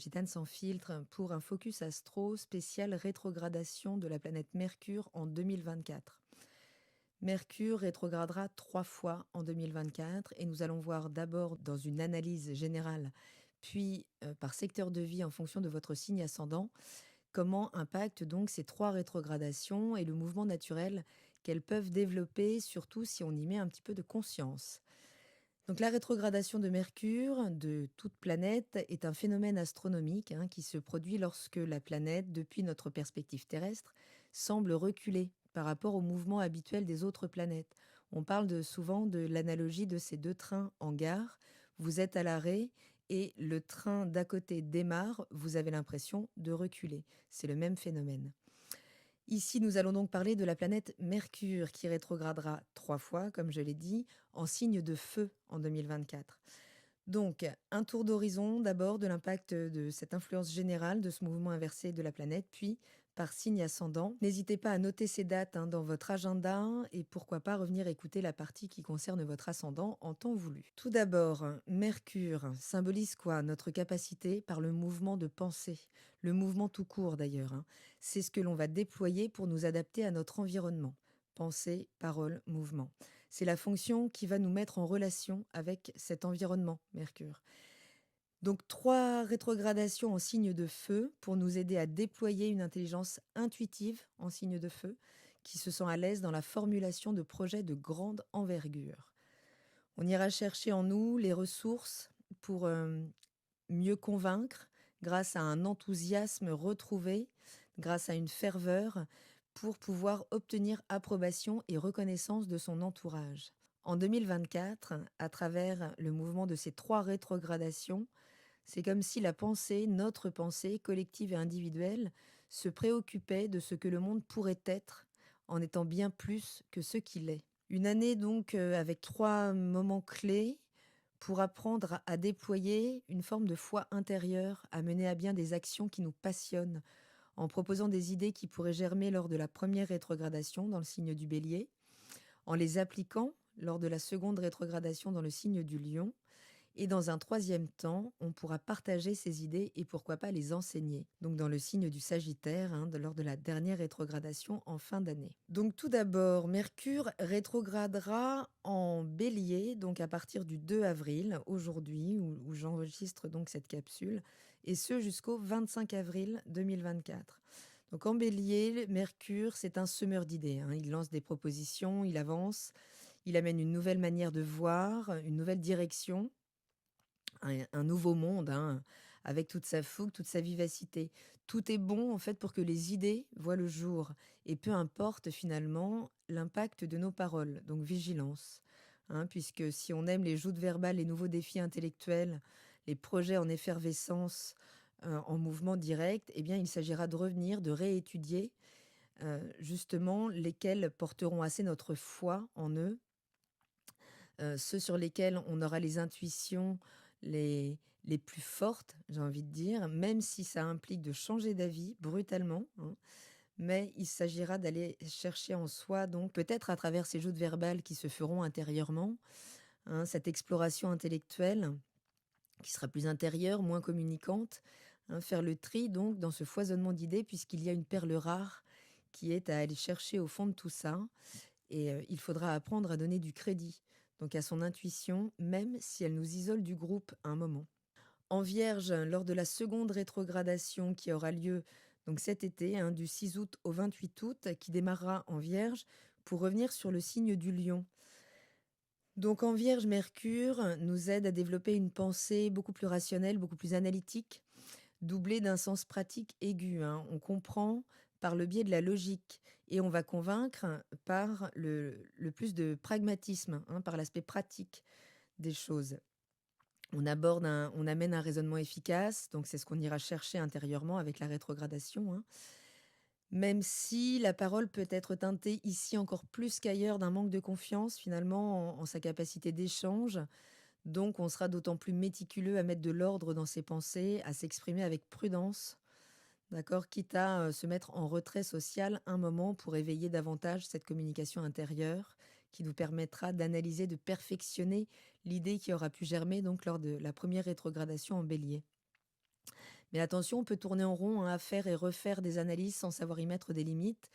L'Occitane sans filtre pour un focus astro spécial rétrogradation de la planète Mercure en 2024. Mercure rétrogradera 3 fois en 2024 et nous allons voir d'abord dans une analyse générale, puis par secteur de vie en fonction de votre signe ascendant, comment impactent donc ces 3 rétrogradations et le mouvement naturel qu'elles peuvent développer, surtout si on y met un petit peu de conscience. Donc la rétrogradation de Mercure, de toute planète, est un phénomène astronomique qui se produit lorsque la planète, depuis notre perspective terrestre, semble reculer par rapport au mouvement habituel des autres planètes. On parle souvent de l'analogie de ces deux trains en gare. Vous êtes à l'arrêt et le train d'à côté démarre, vous avez l'impression de reculer. C'est le même phénomène. Ici, nous allons donc parler de la planète Mercure qui rétrogradera 3 fois, comme je l'ai dit, en signe de feu en 2024. Donc, un tour d'horizon d'abord de l'impact de cette influence générale de ce mouvement inversé de la planète, puis par signe ascendant. N'hésitez pas à noter ces dates dans votre agenda et pourquoi pas revenir écouter la partie qui concerne votre ascendant en temps voulu. Tout d'abord, Mercure symbolise quoi? Notre capacité par le mouvement de pensée, le mouvement tout court d'ailleurs. C'est ce que l'on va déployer pour nous adapter à notre environnement. Pensée, parole, mouvement. C'est la fonction qui va nous mettre en relation avec cet environnement, Mercure. Donc 3 rétrogradations en signe de feu pour nous aider à déployer une intelligence intuitive en signe de feu qui se sent à l'aise dans la formulation de projets de grande envergure. On ira chercher en nous les ressources pour mieux convaincre grâce à un enthousiasme retrouvé, grâce à une ferveur pour pouvoir obtenir approbation et reconnaissance de son entourage. En 2024, à travers le mouvement de ces 3 rétrogradations, c'est comme si la pensée, notre pensée collective et individuelle, se préoccupait de ce que le monde pourrait être en étant bien plus que ce qu'il est. Une année donc avec 3 moments clés pour apprendre à déployer une forme de foi intérieure, à mener à bien des actions qui nous passionnent, en proposant des idées qui pourraient germer lors de la première rétrogradation dans le signe du Bélier, en les appliquant lors de la seconde rétrogradation dans le signe du Lion, et dans un troisième temps, on pourra partager ces idées et pourquoi pas les enseigner. Donc dans le signe du Sagittaire, lors de la dernière rétrogradation en fin d'année. Donc tout d'abord, Mercure rétrogradera en Bélier, donc à partir du 2 avril, aujourd'hui, où j'enregistre donc cette capsule, et ce jusqu'au 25 avril 2024. Donc en Bélier, Mercure, c'est un semeur d'idées. Il lance des propositions, il avance, il amène une nouvelle manière de voir, une nouvelle direction, un nouveau monde, avec toute sa fougue, toute sa vivacité. Tout est bon en fait pour que les idées voient le jour et peu importe finalement l'impact de nos paroles. Donc vigilance, puisque si on aime les joutes verbales, les nouveaux défis intellectuels, les projets en effervescence, en mouvement direct, eh bien il s'agira de revenir, de réétudier justement lesquels porteront assez notre foi en eux, ceux sur lesquels on aura les intuitions les plus fortes, j'ai envie de dire, même si ça implique de changer d'avis brutalement, mais il s'agira d'aller chercher en soi, donc peut-être à travers ces joutes verbales qui se feront intérieurement, cette exploration intellectuelle qui sera plus intérieure, moins communicante, faire le tri donc dans ce foisonnement d'idées puisqu'il y a une perle rare qui est à aller chercher au fond de tout ça. Et il faudra apprendre à donner du crédit, donc à son intuition, même si elle nous isole du groupe un moment. En Vierge, lors de la seconde rétrogradation qui aura lieu donc cet été, du 6 août au 28 août, qui démarrera en Vierge pour revenir sur le signe du Lion. Donc en Vierge, Mercure nous aide à développer une pensée beaucoup plus rationnelle, beaucoup plus analytique, doublée d'un sens pratique aigu. On comprend par le biais de la logique et on va convaincre par le plus de pragmatisme, par l'aspect pratique des choses. On amène un raisonnement efficace, donc c'est ce qu'on ira chercher intérieurement avec la rétrogradation. Même si la parole peut être teintée ici encore plus qu'ailleurs d'un manque de confiance finalement en sa capacité d'échange. Donc on sera d'autant plus méticuleux à mettre de l'ordre dans ses pensées, à s'exprimer avec prudence, d'accord, quitte à se mettre en retrait social un moment pour éveiller davantage cette communication intérieure qui nous permettra d'analyser, de perfectionner l'idée qui aura pu germer donc lors de la première rétrogradation en Bélier. Mais attention, on peut tourner en rond, hein, à faire et refaire des analyses sans savoir y mettre des limites.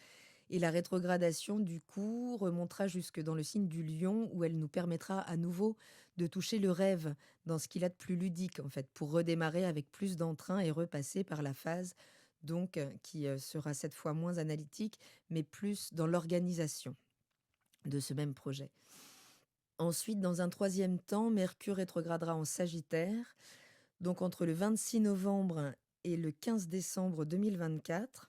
Et la rétrogradation, du coup, remontera jusque dans le signe du lion, où elle nous permettra à nouveau de toucher le rêve dans ce qu'il a de plus ludique, en fait, pour redémarrer avec plus d'entrain et repasser par la phase, donc, qui sera cette fois moins analytique, mais plus dans l'organisation de ce même projet. Ensuite, dans un troisième temps, Mercure rétrogradera en Sagittaire, donc entre le 26 novembre et le 15 décembre 2024.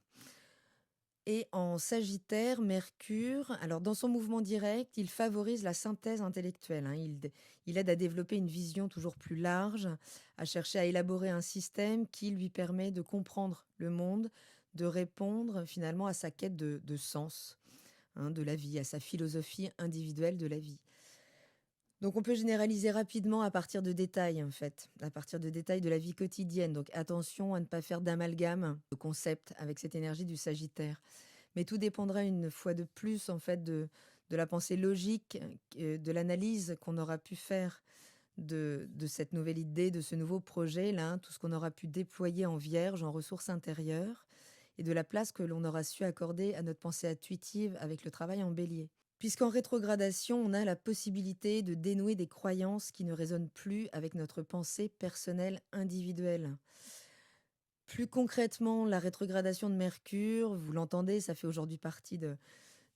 Et en Sagittaire, Mercure, alors dans son mouvement direct, il favorise la synthèse intellectuelle, hein. Il aide à développer une vision toujours plus large, à chercher à élaborer un système qui lui permet de comprendre le monde, de répondre finalement à sa quête de sens, hein, de la vie, à sa philosophie individuelle de la vie. Donc on peut généraliser rapidement à partir de détails, en fait, à partir de détails de la vie quotidienne. Donc attention à ne pas faire d'amalgame de concepts avec cette énergie du Sagittaire. Mais tout dépendra une fois de plus, en fait, de la pensée logique, de l'analyse qu'on aura pu faire de cette nouvelle idée, de ce nouveau projet-là, hein, tout ce qu'on aura pu déployer en vierge, en ressources intérieures, et de la place que l'on aura su accorder à notre pensée intuitive avec le travail en bélier. Puisqu'en rétrogradation, on a la possibilité de dénouer des croyances qui ne résonnent plus avec notre pensée personnelle individuelle. Plus concrètement, la rétrogradation de Mercure, vous l'entendez, ça fait aujourd'hui partie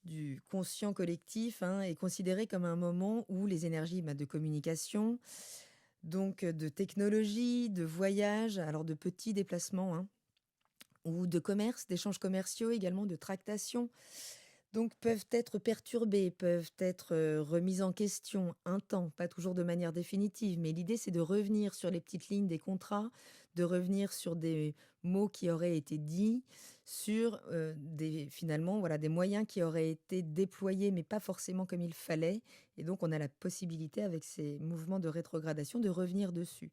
du conscient collectif, hein, est considérée comme un moment où les énergies de communication, donc de technologie, de voyage, alors de petits déplacements, hein, ou de commerce, d'échanges commerciaux également, de tractation, donc peuvent être perturbées, peuvent être remises en question un temps, pas toujours de manière définitive, mais l'idée c'est de revenir sur les petites lignes des contrats, de revenir sur des mots qui auraient été dits, sur finalement voilà, des moyens qui auraient été déployés mais pas forcément comme il fallait. Et donc on a la possibilité avec ces mouvements de rétrogradation de revenir dessus.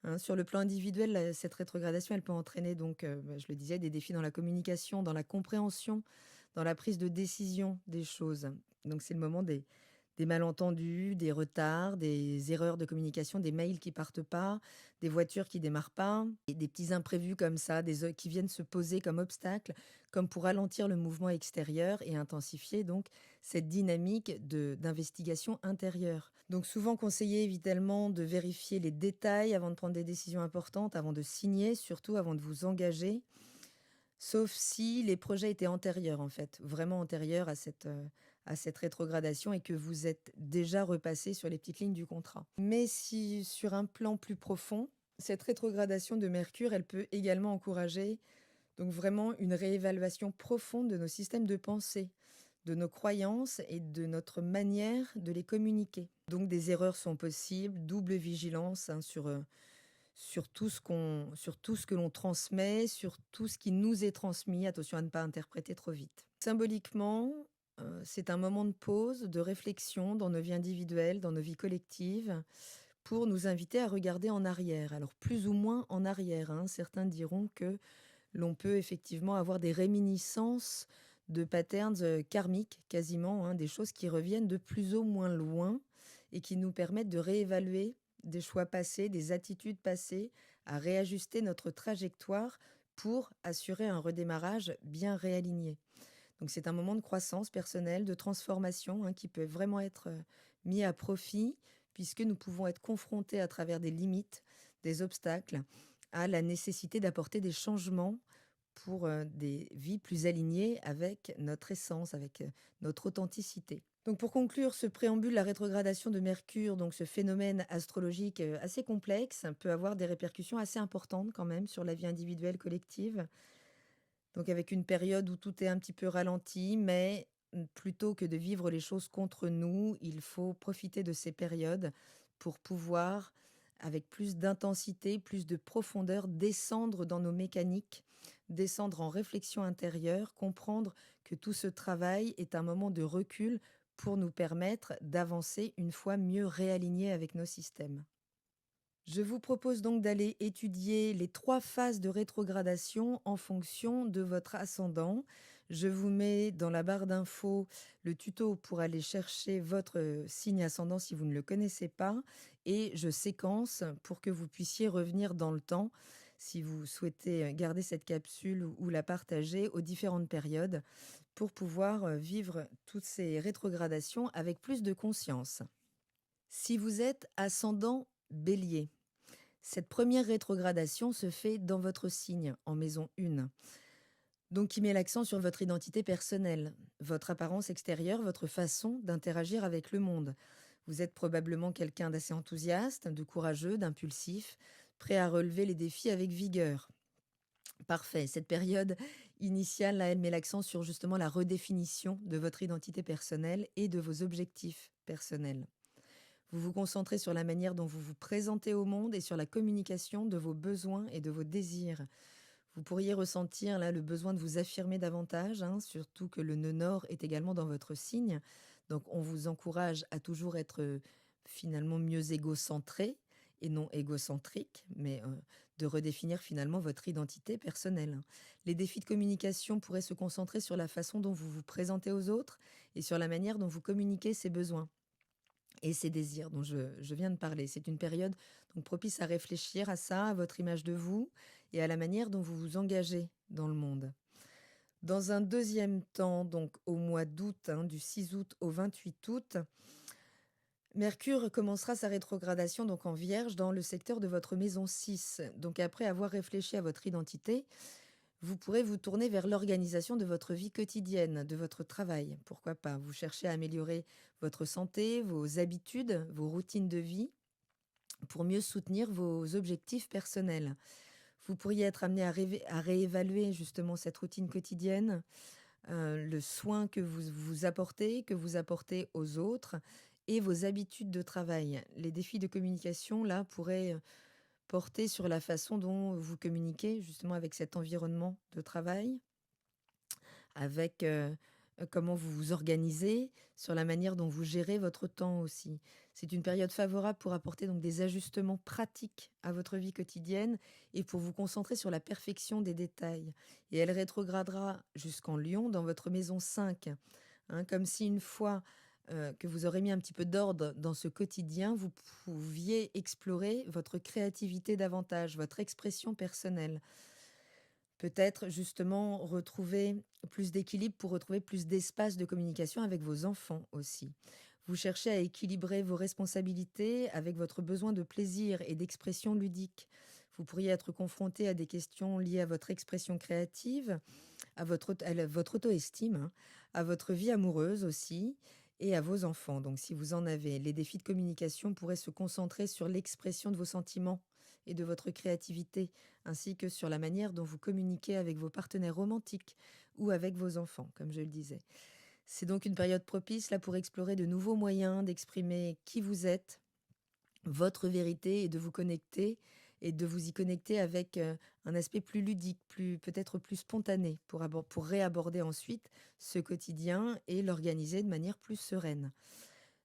Hein, sur le plan individuel, cette rétrogradation, elle peut entraîner donc, je le disais, des défis dans la communication, dans la compréhension, dans la prise de décision des choses. Donc c'est le moment des malentendus, des retards, des erreurs de communication, des mails qui partent pas, des voitures qui démarrent pas, et des petits imprévus comme ça, qui viennent se poser comme obstacles, comme pour ralentir le mouvement extérieur et intensifier donc cette dynamique d'investigation intérieure. Donc souvent conseillé évidemment de vérifier les détails avant de prendre des décisions importantes, avant de signer, surtout avant de vous engager. Sauf si les projets étaient antérieurs, en fait, vraiment antérieurs à cette rétrogradation et que vous êtes déjà repassé sur les petites lignes du contrat. Mais si sur un plan plus profond, cette rétrogradation de Mercure, elle peut également encourager donc vraiment une réévaluation profonde de nos systèmes de pensée, de nos croyances et de notre manière de les communiquer. Donc des erreurs sont possibles, double vigilance, hein, sur tout ce que l'on transmet, sur tout ce qui nous est transmis. Attention à ne pas interpréter trop vite. Symboliquement, c'est un moment de pause, de réflexion dans nos vies individuelles, dans nos vies collectives, pour nous inviter à regarder en arrière. Alors plus ou moins en arrière, hein. Certains diront que l'on peut effectivement avoir des réminiscences de patterns karmiques, quasiment, hein, des choses qui reviennent de plus ou moins loin et qui nous permettent de réévaluer des choix passés, des attitudes passées, à réajuster notre trajectoire pour assurer un redémarrage bien réaligné. Donc c'est un moment de croissance personnelle, de transformation, hein, qui peut vraiment être mis à profit puisque nous pouvons être confrontés à travers des limites, des obstacles, à la nécessité d'apporter des changements pour des vies plus alignées avec notre essence, avec notre authenticité. Donc pour conclure ce préambule, la rétrogradation de Mercure, donc ce phénomène astrologique assez complexe, peut avoir des répercussions assez importantes quand même sur la vie individuelle collective. Donc avec une période où tout est un petit peu ralenti, mais plutôt que de vivre les choses contre nous, il faut profiter de ces périodes pour pouvoir, avec plus d'intensité, plus de profondeur, descendre dans nos mécaniques, descendre en réflexion intérieure, comprendre que tout ce travail est un moment de recul pour nous permettre d'avancer une fois mieux réalignés avec nos systèmes. Je vous propose donc d'aller étudier les 3 phases de rétrogradation en fonction de votre ascendant. Je vous mets dans la barre d'infos le tuto pour aller chercher votre signe ascendant si vous ne le connaissez pas et je séquence pour que vous puissiez revenir dans le temps. si vous souhaitez garder cette capsule ou la partager aux différentes périodes pour pouvoir vivre toutes ces rétrogradations avec plus de conscience. Si vous êtes ascendant Bélier, cette première rétrogradation se fait dans votre signe, en maison 1. Donc, qui met l'accent sur votre identité personnelle, votre apparence extérieure, votre façon d'interagir avec le monde. Vous êtes probablement quelqu'un d'assez enthousiaste, de courageux, d'impulsif, prêt à relever les défis avec vigueur. Parfait. Cette période initiale, là, elle met l'accent sur justement la redéfinition de votre identité personnelle et de vos objectifs personnels. Vous vous concentrez sur la manière dont vous vous présentez au monde et sur la communication de vos besoins et de vos désirs. Vous pourriez ressentir là le besoin de vous affirmer davantage, hein, surtout que le nœud nord est également dans votre signe. Donc on vous encourage à toujours être finalement mieux égocentré et non égocentrique, mais de redéfinir finalement votre identité personnelle. Les défis de communication pourraient se concentrer sur la façon dont vous vous présentez aux autres et sur la manière dont vous communiquez ces besoins et ces désirs dont je viens de parler. C'est une période donc propice à réfléchir à ça, à votre image de vous et à la manière dont vous vous engagez dans le monde. Dans un deuxième temps, donc au mois d'août, hein, du 6 août au 28 août, Mercure commencera sa rétrogradation donc en Vierge dans le secteur de votre maison 6. Donc après avoir réfléchi à votre identité, vous pourrez vous tourner vers l'organisation de votre vie quotidienne, de votre travail. Pourquoi pas? Vous cherchez à améliorer votre santé, vos habitudes, vos routines de vie pour mieux soutenir vos objectifs personnels. Vous pourriez être amené à réévaluer justement cette routine quotidienne, le soin que vous apportez, que vous apportez aux autres et vos habitudes de travail. Les défis de communication, là, pourraient porter sur la façon dont vous communiquez justement avec cet environnement de travail, avec comment vous vous organisez, sur la manière dont vous gérez votre temps aussi. C'est une période favorable pour apporter donc des ajustements pratiques à votre vie quotidienne et pour vous concentrer sur la perfection des détails. Et elle rétrogradera jusqu'en Lion dans votre maison 5, hein, comme si une fois que vous aurez mis un petit peu d'ordre dans ce quotidien, vous pouviez explorer votre créativité davantage, votre expression personnelle. Peut-être justement retrouver plus d'équilibre pour retrouver plus d'espace de communication avec vos enfants aussi. Vous cherchez à équilibrer vos responsabilités avec votre besoin de plaisir et d'expression ludique. Vous pourriez être confronté à des questions liées à votre expression créative, à votre auto-estime, hein, à votre vie amoureuse aussi et à vos enfants. Donc si vous en avez, les défis de communication pourraient se concentrer sur l'expression de vos sentiments et de votre créativité, ainsi que sur la manière dont vous communiquez avec vos partenaires romantiques ou avec vos enfants, comme je le disais. C'est donc une période propice là pour explorer de nouveaux moyens d'exprimer qui vous êtes, votre vérité et de vous connecter et de vous y connecter avec un aspect plus ludique, peut-être plus spontané pour réaborder ensuite ce quotidien et l'organiser de manière plus sereine.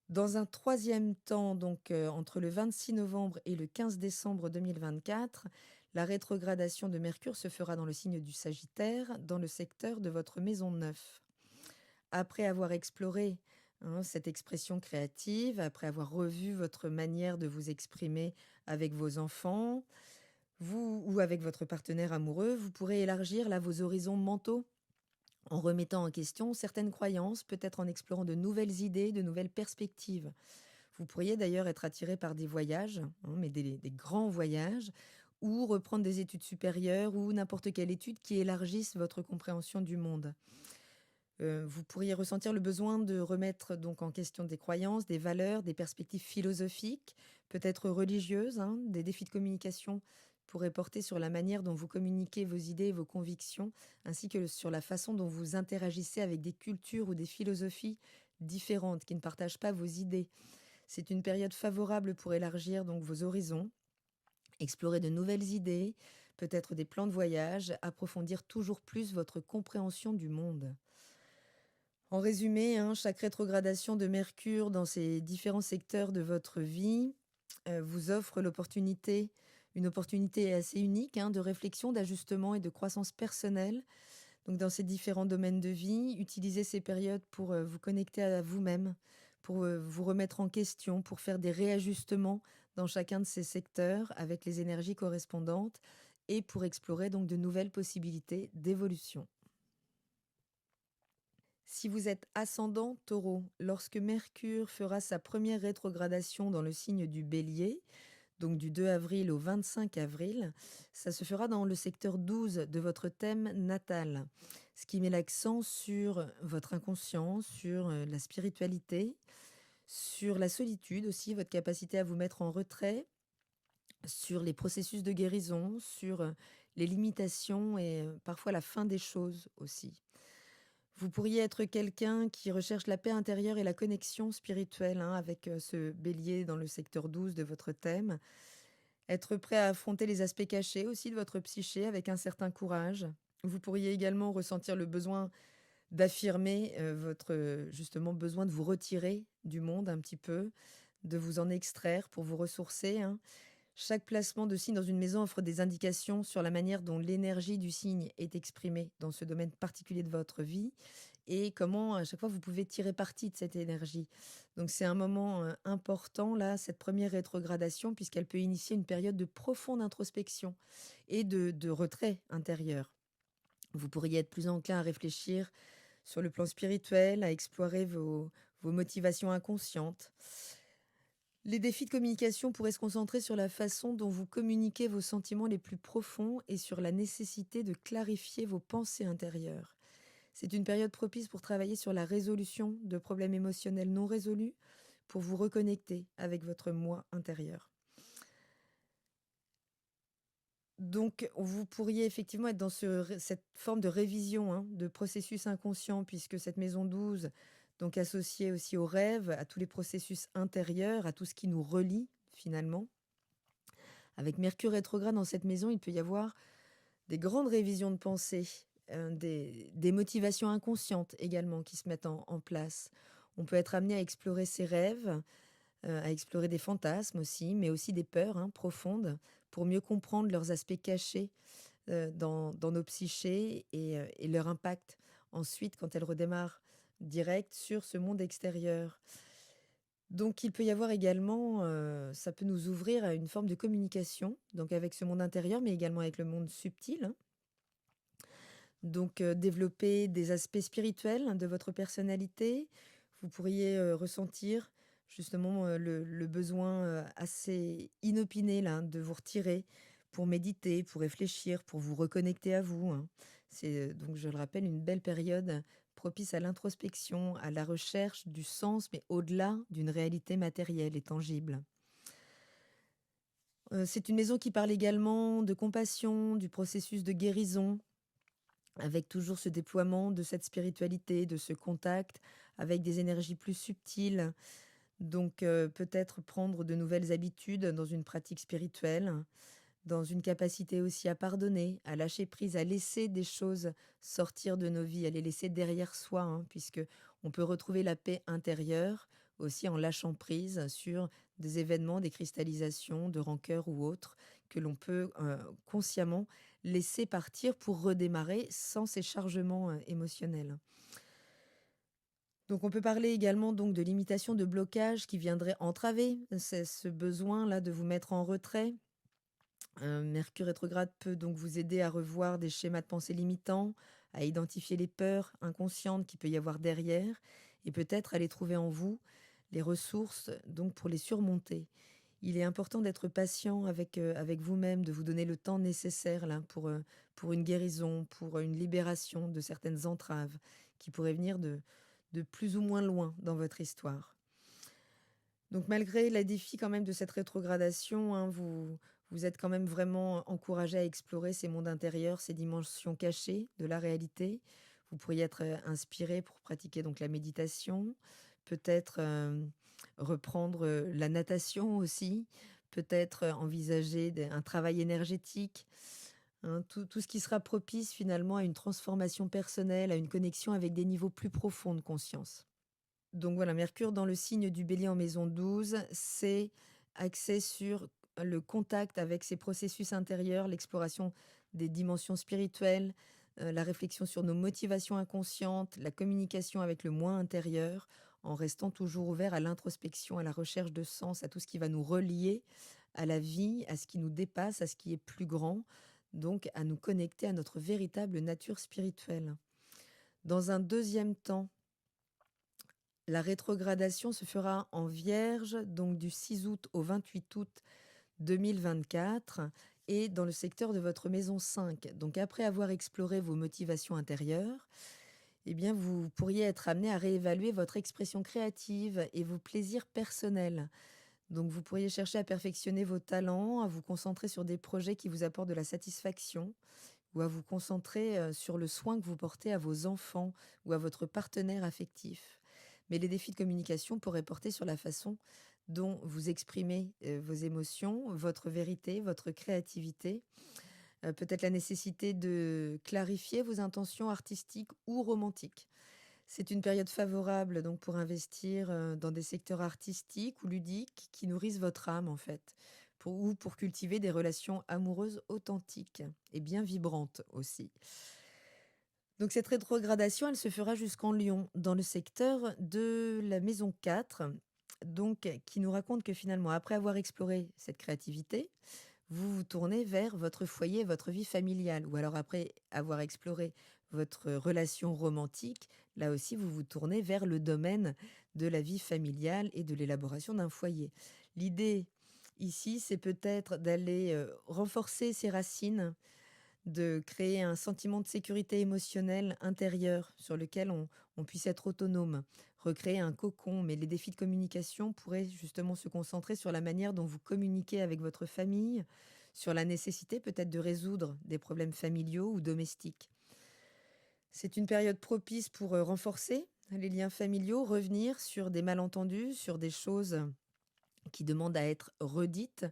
Dans un troisième temps, donc entre le 26 novembre et le 15 décembre 2024, la rétrogradation de Mercure se fera dans le signe du Sagittaire, dans le secteur de votre maison 9. Après avoir exploré cette expression créative, après avoir revu votre manière de vous exprimer avec vos enfants, vous ou avec votre partenaire amoureux, vous pourrez élargir là vos horizons mentaux en remettant en question certaines croyances, peut-être en explorant de nouvelles idées, de nouvelles perspectives. Vous pourriez d'ailleurs être attiré par des voyages, mais des grands voyages, ou reprendre des études supérieures ou n'importe quelle étude qui élargisse votre compréhension du monde. Vous pourriez ressentir le besoin de remettre donc en question des croyances, des valeurs, des perspectives philosophiques, peut-être religieuses, hein. Des défis de communication pourraient porter sur la manière dont vous communiquez vos idées et vos convictions, ainsi que sur la façon dont vous interagissez avec des cultures ou des philosophies différentes qui ne partagent pas vos idées. C'est une période favorable pour élargir donc vos horizons, explorer de nouvelles idées, peut-être des plans de voyage, approfondir toujours plus votre compréhension du monde. En résumé, chaque rétrogradation de Mercure dans ces différents secteurs de votre vie vous offre une opportunité assez unique de réflexion, d'ajustement et de croissance personnelle. Donc dans ces différents domaines de vie, utilisez ces périodes pour vous connecter à vous-même, pour vous remettre en question, pour faire des réajustements dans chacun de ces secteurs avec les énergies correspondantes et pour explorer donc de nouvelles possibilités d'évolution. Si vous êtes ascendant Taureau, lorsque Mercure fera sa première rétrogradation dans le signe du Bélier, donc du 2 avril au 25 avril, ça se fera dans le secteur 12 de votre thème natal, ce qui met l'accent sur votre inconscient, sur la spiritualité, sur la solitude aussi, votre capacité à vous mettre en retrait, sur les processus de guérison, sur les limitations et parfois la fin des choses aussi. Vous pourriez être quelqu'un qui recherche la paix intérieure et la connexion spirituelle, hein, avec ce bélier dans le secteur 12 de votre thème. Être prêt à affronter les aspects cachés aussi de votre psyché avec un certain courage. Vous pourriez également ressentir le besoin d'affirmer votre justement besoin de vous retirer du monde un petit peu, de vous en extraire pour vous ressourcer, hein. Chaque placement de signe dans une maison offre des indications sur la manière dont l'énergie du signe est exprimée dans ce domaine particulier de votre vie et comment à chaque fois vous pouvez tirer parti de cette énergie. Donc c'est un moment important là, cette première rétrogradation, puisqu'elle peut initier une période de profonde introspection et de retrait intérieur. Vous pourriez être plus enclin à réfléchir sur le plan spirituel, à explorer vos motivations inconscientes. Les défis de communication pourraient se concentrer sur la façon dont vous communiquez vos sentiments les plus profonds et sur la nécessité de clarifier vos pensées intérieures. C'est une période propice pour travailler sur la résolution de problèmes émotionnels non résolus, pour vous reconnecter avec votre moi intérieur. Donc, vous pourriez effectivement être dans cette forme de révision, hein, de processus inconscient, puisque cette maison 12, donc associée aussi aux rêves, à tous les processus intérieurs, à tout ce qui nous relie finalement. Avec Mercure rétrograde dans cette maison, il peut y avoir des grandes révisions de pensée, des motivations inconscientes également qui se mettent en place. On peut être amené à explorer ses rêves, à explorer des fantasmes aussi, mais aussi des peurs, hein, profondes, pour mieux comprendre leurs aspects cachés dans nos psychés et leur impact ensuite quand elles redémarrent direct sur ce monde extérieur. Donc il peut y avoir également, ça peut nous ouvrir à une forme de communication, donc avec ce monde intérieur, mais également avec le monde subtil, hein. Donc développer des aspects spirituels de votre personnalité. Vous pourriez ressentir justement le besoin assez inopiné là, de vous retirer pour méditer, pour réfléchir, pour vous reconnecter à vous, hein. C'est donc, je le rappelle, une belle période propice à l'introspection, à la recherche du sens, mais au-delà d'une réalité matérielle et tangible. C'est une maison qui parle également de compassion, du processus de guérison, avec toujours ce déploiement de cette spiritualité, de ce contact avec des énergies plus subtiles. Donc peut-être prendre de nouvelles habitudes dans une pratique spirituelle, dans une capacité aussi à pardonner, à lâcher prise, à laisser des choses sortir de nos vies, à les laisser derrière soi, hein, puisque on peut retrouver la paix intérieure aussi en lâchant prise sur des événements, des cristallisations de rancœur ou autres que l'on peut consciemment laisser partir pour redémarrer sans ces chargements émotionnels. Donc on peut parler également donc de limitation, de blocage qui viendrait entraver ce besoin-là de vous mettre en retrait. Mercure rétrograde peut donc vous aider à revoir des schémas de pensée limitants, à identifier les peurs inconscientes qu'il peut y avoir derrière et peut-être à les trouver en vous, les ressources donc pour les surmonter. Il est important d'être patient avec vous-même, de vous donner le temps nécessaire là, pour une guérison, pour une libération de certaines entraves qui pourraient venir de plus ou moins loin dans votre histoire. Donc malgré la défi quand même de cette rétrogradation, hein, vous êtes quand même vraiment encouragé à explorer ces mondes intérieurs, ces dimensions cachées de la réalité. Vous pourriez être inspiré pour pratiquer donc la méditation, peut-être reprendre la natation aussi, peut-être envisager un travail énergétique, hein, tout ce qui sera propice finalement à une transformation personnelle, à une connexion avec des niveaux plus profonds de conscience. Donc voilà, Mercure dans le signe du Bélier en maison 12, c'est axé sur le contact avec ses processus intérieurs, l'exploration des dimensions spirituelles, la réflexion sur nos motivations inconscientes, la communication avec le moi intérieur, en restant toujours ouvert à l'introspection, à la recherche de sens, à tout ce qui va nous relier à la vie, à ce qui nous dépasse, à ce qui est plus grand, donc à nous connecter à notre véritable nature spirituelle. Dans un deuxième temps, la rétrogradation se fera en Vierge, donc du 6 août au 28 août 2024, et dans le secteur de votre maison 5. Donc après avoir exploré vos motivations intérieures, eh bien, vous pourriez être amené à réévaluer votre expression créative et vos plaisirs personnels. Donc vous pourriez chercher à perfectionner vos talents, à vous concentrer sur des projets qui vous apportent de la satisfaction, ou à vous concentrer sur le soin que vous portez à vos enfants ou à votre partenaire affectif. Mais les défis de communication pourraient porter sur la façon dont vous exprimez vos émotions, votre vérité, votre créativité. Peut-être la nécessité de clarifier vos intentions artistiques ou romantiques. C'est une période favorable donc pour investir dans des secteurs artistiques ou ludiques qui nourrissent votre âme en fait, ou pour cultiver des relations amoureuses authentiques et bien vibrantes aussi. Donc cette rétrogradation, elle se fera jusqu'en Lion, dans le secteur de la maison 4, donc qui nous raconte que finalement, après avoir exploré cette créativité, vous vous tournez vers votre foyer, votre vie familiale, ou alors après avoir exploré votre relation romantique, là aussi vous vous tournez vers le domaine de la vie familiale et de l'élaboration d'un foyer. L'idée ici, c'est peut-être d'aller renforcer ses racines, de créer un sentiment de sécurité émotionnelle intérieure sur lequel on puisse être autonome, recréer un cocon. Mais les défis de communication pourraient justement se concentrer sur la manière dont vous communiquez avec votre famille, sur la nécessité peut-être de résoudre des problèmes familiaux ou domestiques. C'est une période propice pour renforcer les liens familiaux, revenir sur des malentendus, sur des choses qui demandent à être redites,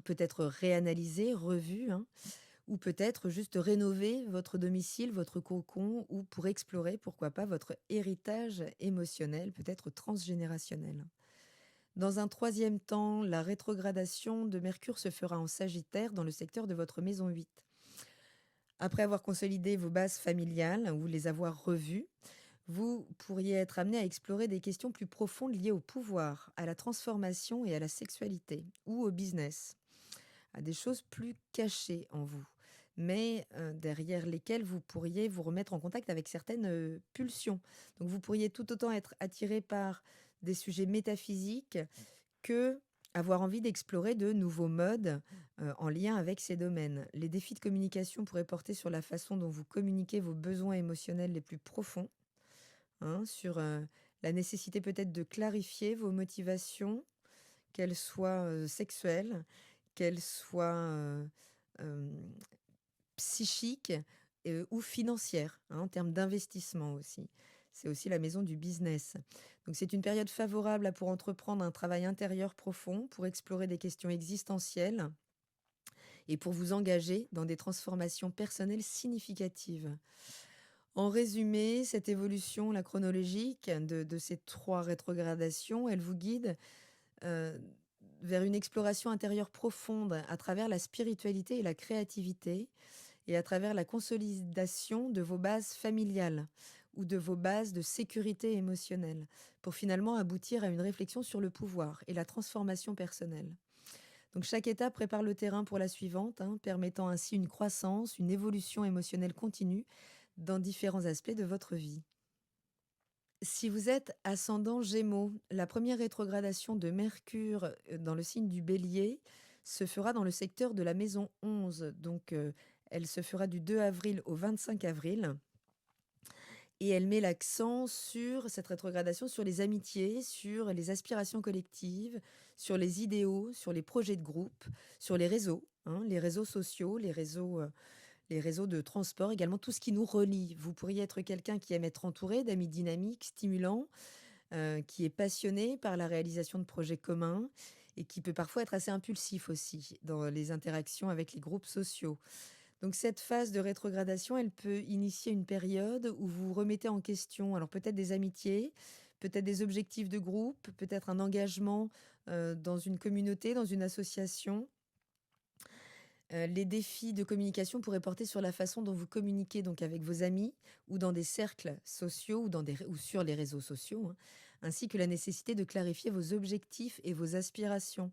peut-être réanalysées, revues, hein, ou peut-être juste rénover votre domicile, votre cocon, ou pour explorer, pourquoi pas, votre héritage émotionnel, peut-être transgénérationnel. Dans un troisième temps, la rétrogradation de Mercure se fera en Sagittaire dans le secteur de votre maison 8. Après avoir consolidé vos bases familiales ou les avoir revues, vous pourriez être amené à explorer des questions plus profondes liées au pouvoir, à la transformation et à la sexualité, ou au business, à des choses plus cachées en vous, mais derrière lesquelles vous pourriez vous remettre en contact avec certaines pulsions. Donc vous pourriez tout autant être attiré par des sujets métaphysiques que avoir envie d'explorer de nouveaux modes en lien avec ces domaines. Les défis de communication pourraient porter sur la façon dont vous communiquez vos besoins émotionnels les plus profonds, hein, sur la nécessité peut-être de clarifier vos motivations, qu'elles soient sexuelles, qu'elles soient psychiques ou financières, hein, en termes d'investissement aussi. C'est aussi la maison du business. Donc c'est une période favorable pour entreprendre un travail intérieur profond, pour explorer des questions existentielles et pour vous engager dans des transformations personnelles significatives. En résumé, cette évolution, la chronologique de ces 3 rétrogradations, elle vous guide euh, vers une exploration intérieure profonde à travers la spiritualité et la créativité et à travers la consolidation de vos bases familiales ou de vos bases de sécurité émotionnelle pour finalement aboutir à une réflexion sur le pouvoir et la transformation personnelle. Donc chaque étape prépare le terrain pour la suivante, hein, permettant ainsi une croissance, une évolution émotionnelle continue dans différents aspects de votre vie. Si vous êtes ascendant Gémeaux, la première rétrogradation de Mercure dans le signe du Bélier se fera dans le secteur de la maison 11. Donc, elle se fera du 2 avril au 25 avril. Et elle met l'accent sur cette rétrogradation, sur les amitiés, sur les aspirations collectives, sur les idéaux, sur les projets de groupe, sur les réseaux, hein, les réseaux sociaux, les réseaux de transport, également tout ce qui nous relie. Vous pourriez être quelqu'un qui aime être entouré d'amis dynamiques, stimulants, qui est passionné par la réalisation de projets communs et qui peut parfois être assez impulsif aussi dans les interactions avec les groupes sociaux. Donc cette phase de rétrogradation, elle peut initier une période où vous remettez en question, alors peut-être des amitiés, peut-être des objectifs de groupe, peut-être un engagement dans une communauté, dans une association. Les défis de communication pourraient porter sur la façon dont vous communiquez donc avec vos amis ou dans des cercles sociaux ou sur les réseaux sociaux, hein, ainsi que la nécessité de clarifier vos objectifs et vos aspirations.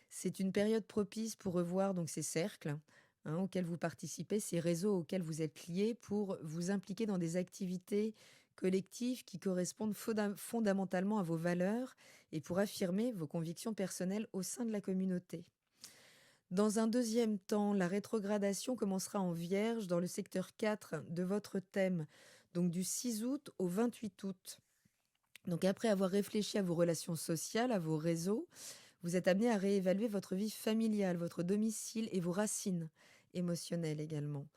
C'est une période propice pour revoir donc ces cercles, hein, auxquels vous participez, ces réseaux auxquels vous êtes liés pour vous impliquer dans des activités collectives qui correspondent fondamentalement à vos valeurs et pour affirmer vos convictions personnelles au sein de la communauté. Dans un deuxième temps, la rétrogradation commencera en Vierge dans le secteur 4 de votre thème, donc du 6 août au 28 août. Donc après avoir réfléchi à vos relations sociales, à vos réseaux, vous êtes amené à réévaluer votre vie familiale, votre domicile et vos racines émotionnelles également.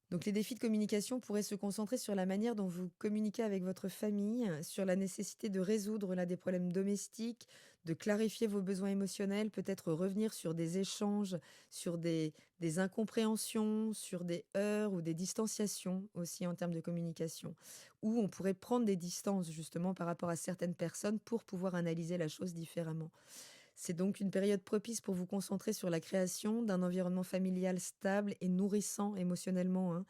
Donc les défis de communication pourraient se concentrer sur la manière dont vous communiquez avec votre famille, sur la nécessité de résoudre là, des problèmes domestiques, de clarifier vos besoins émotionnels, peut-être revenir sur des échanges, sur des incompréhensions, sur des heurts ou des distanciations aussi en termes de communication, où on pourrait prendre des distances justement par rapport à certaines personnes pour pouvoir analyser la chose différemment. C'est donc une période propice pour vous concentrer sur la création d'un environnement familial stable et nourrissant émotionnellement, hein,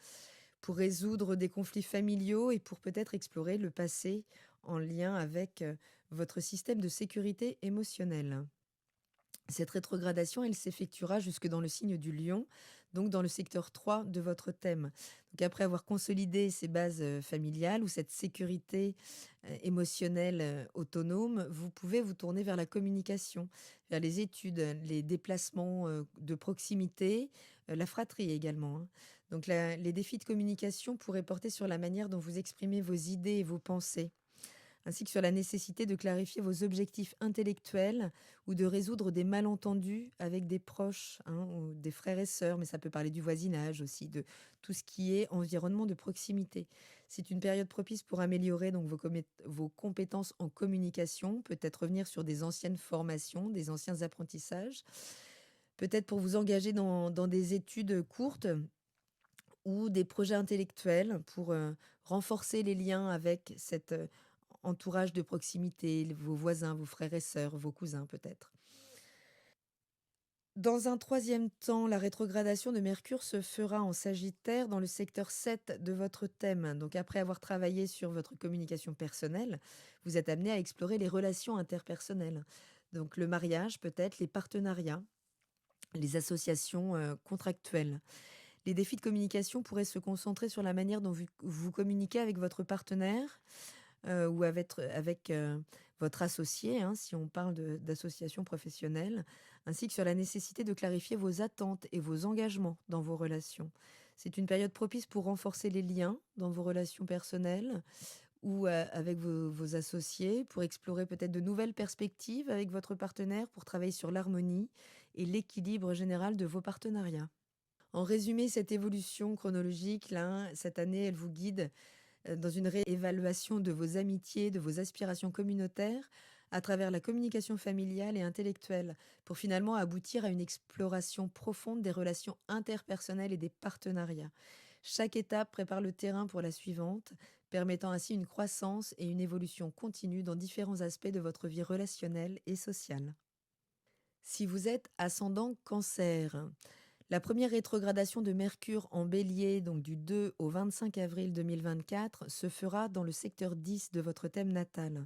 pour résoudre des conflits familiaux et pour peut-être explorer le passé en lien avec votre système de sécurité émotionnelle. Cette rétrogradation, elle s'effectuera jusque dans le signe du Lion, donc dans le secteur 3 de votre thème. Donc après avoir consolidé ces bases familiales ou cette sécurité émotionnelle autonome, vous pouvez vous tourner vers la communication, vers les études, les déplacements de proximité, la fratrie également, hein. Donc les défis de communication pourraient porter sur la manière dont vous exprimez vos idées et vos pensées, ainsi que sur la nécessité de clarifier vos objectifs intellectuels ou de résoudre des malentendus avec des proches, hein, ou des frères et sœurs, mais ça peut parler du voisinage aussi, de tout ce qui est environnement de proximité. C'est une période propice pour améliorer donc vos compétences en communication, peut-être revenir sur des anciennes formations, des anciens apprentissages, peut-être pour vous engager dans des études courtes ou des projets intellectuels pour renforcer les liens avec cet entourage de proximité, vos voisins, vos frères et sœurs, vos cousins peut-être. Dans un troisième temps, la rétrogradation de Mercure se fera en Sagittaire dans le secteur 7 de votre thème. Donc après avoir travaillé sur votre communication personnelle, vous êtes amené à explorer les relations interpersonnelles. Donc le mariage peut-être, les partenariats, les associations contractuelles. Les défis de communication pourraient se concentrer sur la manière dont vous communiquez avec votre partenaire ou avec votre associé, hein, si on parle d'association professionnelle, ainsi que sur la nécessité de clarifier vos attentes et vos engagements dans vos relations. C'est une période propice pour renforcer les liens dans vos relations personnelles ou avec vos associés, pour explorer peut-être de nouvelles perspectives avec votre partenaire, pour travailler sur l'harmonie et l'équilibre général de vos partenariats. En résumé, cette évolution chronologique, là, cette année, elle vous guide dans une réévaluation de vos amitiés, de vos aspirations communautaires à travers la communication familiale et intellectuelle, pour finalement aboutir à une exploration profonde des relations interpersonnelles et des partenariats. Chaque étape prépare le terrain pour la suivante, permettant ainsi une croissance et une évolution continue dans différents aspects de votre vie relationnelle et sociale. Si vous êtes ascendant Cancer, la première rétrogradation de Mercure en Bélier, donc du 2 au 25 avril 2024, se fera dans le secteur 10 de votre thème natal.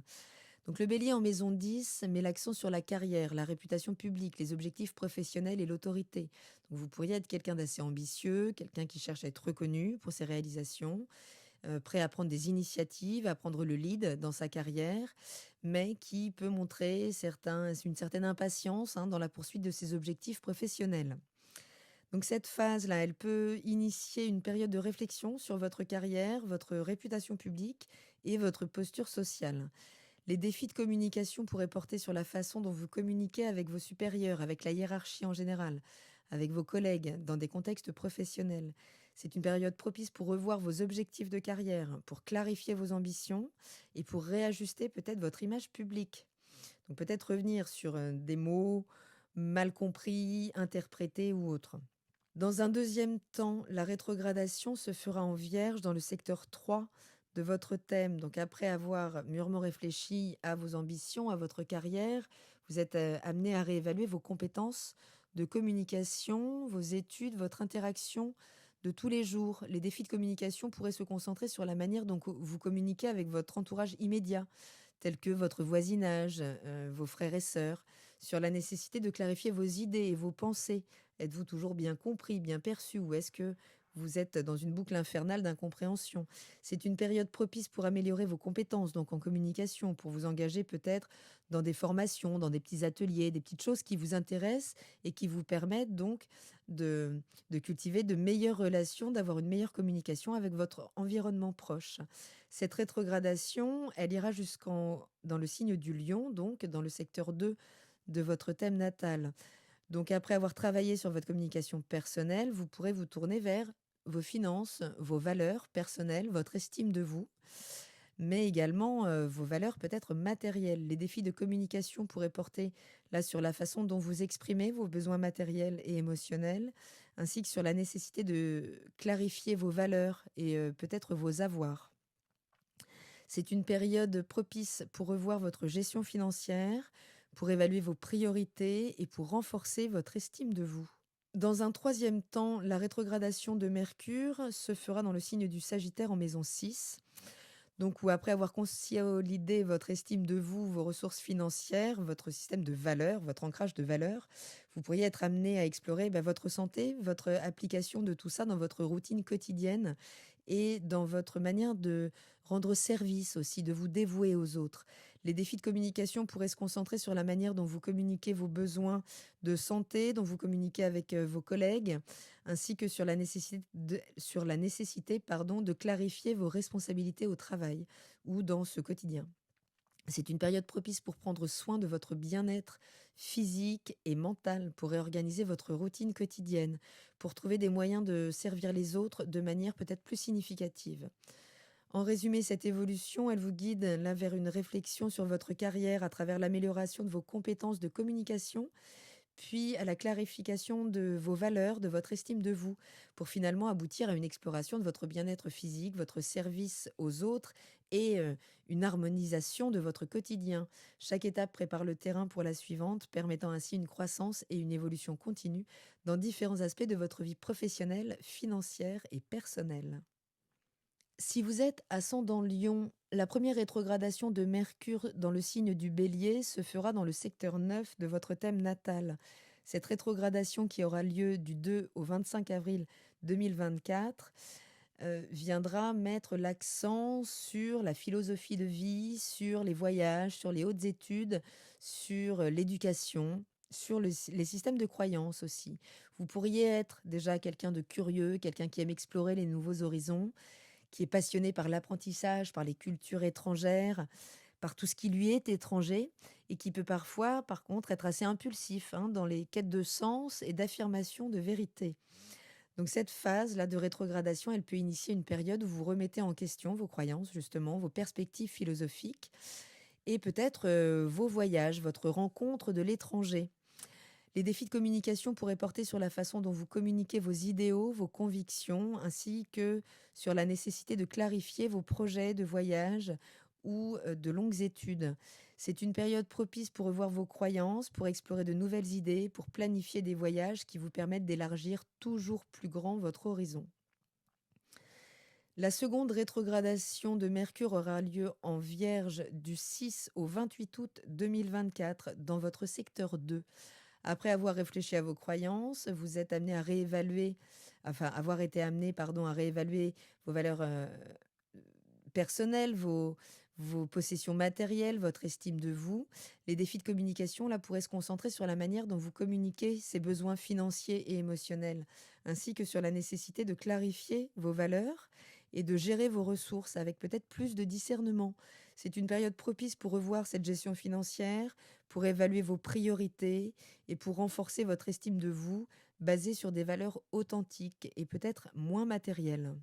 Donc le Bélier en maison 10 met l'accent sur la carrière, la réputation publique, les objectifs professionnels et l'autorité. Donc vous pourriez être quelqu'un d'assez ambitieux, quelqu'un qui cherche à être reconnu pour ses réalisations, prêt à prendre des initiatives, à prendre le lead dans sa carrière, mais qui peut montrer une certaine impatience, hein, dans la poursuite de ses objectifs professionnels. Donc cette phase-là, elle peut initier une période de réflexion sur votre carrière, votre réputation publique et votre posture sociale. Les défis de communication pourraient porter sur la façon dont vous communiquez avec vos supérieurs, avec la hiérarchie en général, avec vos collègues, dans des contextes professionnels. C'est une période propice pour revoir vos objectifs de carrière, pour clarifier vos ambitions et pour réajuster peut-être votre image publique. Donc peut-être revenir sur des mots mal compris, interprétés ou autres. Dans un deuxième temps, la rétrogradation se fera en Vierge dans le secteur 3 de votre thème. Donc après avoir mûrement réfléchi à vos ambitions, à votre carrière, vous êtes amené à réévaluer vos compétences de communication, vos études, votre interaction de tous les jours. Les défis de communication pourraient se concentrer sur la manière dont vous communiquez avec votre entourage immédiat, tel que votre voisinage, vos frères et sœurs, sur la nécessité de clarifier vos idées et vos pensées. Êtes-vous toujours bien compris, bien perçu, ou est-ce que vous êtes dans une boucle infernale d'incompréhension? C'est une période propice pour améliorer vos compétences, donc en communication, pour vous engager peut-être dans des formations, dans des petits ateliers, des petites choses qui vous intéressent et qui vous permettent donc de, de cultiver de meilleures relations, d'avoir une meilleure communication avec votre environnement proche. Cette rétrogradation, elle ira jusqu'en dans le signe du Lion, donc dans le secteur 2 de votre thème natal. Donc après avoir travaillé sur votre communication personnelle, vous pourrez vous tourner vers vos finances, vos valeurs personnelles, votre estime de vous, mais également vos valeurs peut-être matérielles. Les défis de communication pourraient porter là sur la façon dont vous exprimez vos besoins matériels et émotionnels, ainsi que sur la nécessité de clarifier vos valeurs et peut-être vos avoirs. C'est une période propice pour revoir votre gestion financière, pour évaluer vos priorités et pour renforcer votre estime de vous. Dans un troisième temps, la rétrogradation de Mercure se fera dans le signe du Sagittaire en maison 6. Donc, où après avoir consolidé votre estime de vous, vos ressources financières, votre système de valeurs, votre ancrage de valeurs, vous pourriez être amené à explorer votre santé, votre application de tout ça dans votre routine quotidienne et dans votre manière de rendre service aussi, de vous dévouer aux autres. Les défis de communication pourraient se concentrer sur la manière dont vous communiquez vos besoins de santé, dont vous communiquez avec vos collègues, ainsi que sur la nécessité de clarifier vos responsabilités au travail ou dans ce quotidien. C'est une période propice pour prendre soin de votre bien-être physique et mental, pour réorganiser votre routine quotidienne, pour trouver des moyens de servir les autres de manière peut-être plus significative. En résumé, cette évolution, elle vous guide là vers une réflexion sur votre carrière à travers l'amélioration de vos compétences de communication, puis à la clarification de vos valeurs, de votre estime de vous, pour finalement aboutir à une exploration de votre bien-être physique, votre service aux autres et une harmonisation de votre quotidien. Chaque étape prépare le terrain pour la suivante, permettant ainsi une croissance et une évolution continue dans différents aspects de votre vie professionnelle, financière et personnelle. Si vous êtes ascendant Lion, la première rétrogradation de Mercure dans le signe du Bélier se fera dans le secteur 9 de votre thème natal. Cette rétrogradation qui aura lieu du 2 au 25 avril 2024 viendra mettre l'accent sur la philosophie de vie, sur les voyages, sur les hautes études, sur l'éducation, sur les systèmes de croyances aussi. Vous pourriez être déjà quelqu'un de curieux, quelqu'un qui aime explorer les nouveaux horizons, qui est passionné par l'apprentissage, par les cultures étrangères, par tout ce qui lui est étranger, et qui peut parfois, par contre, être assez impulsif dans les quêtes de sens et d'affirmation de vérité. Donc cette phase-là de rétrogradation, elle peut initier une période où vous remettez en question vos croyances, justement, vos perspectives philosophiques, et peut-être vos voyages, votre rencontre de l'étranger. Les défis de communication pourraient porter sur la façon dont vous communiquez vos idéaux, vos convictions, ainsi que sur la nécessité de clarifier vos projets de voyage ou de longues études. C'est une période propice pour revoir vos croyances, pour explorer de nouvelles idées, pour planifier des voyages qui vous permettent d'élargir toujours plus grand votre horizon. La seconde rétrogradation de Mercure aura lieu en Vierge du 6 au 28 août 2024 dans votre secteur 2. Après avoir réfléchi à vos croyances, vous êtes amené à réévaluer, enfin avoir été amené, pardon, à réévaluer vos valeurs personnelles, vos possessions matérielles, votre estime de vous. Les défis de communication, là, pourraient se concentrer sur la manière dont vous communiquez ces besoins financiers et émotionnels, ainsi que sur la nécessité de clarifier vos valeurs et de gérer vos ressources avec peut-être plus de discernement. C'est une période propice pour revoir cette gestion financière, pour évaluer vos priorités et pour renforcer votre estime de vous, basée sur des valeurs authentiques et peut-être moins matérielles.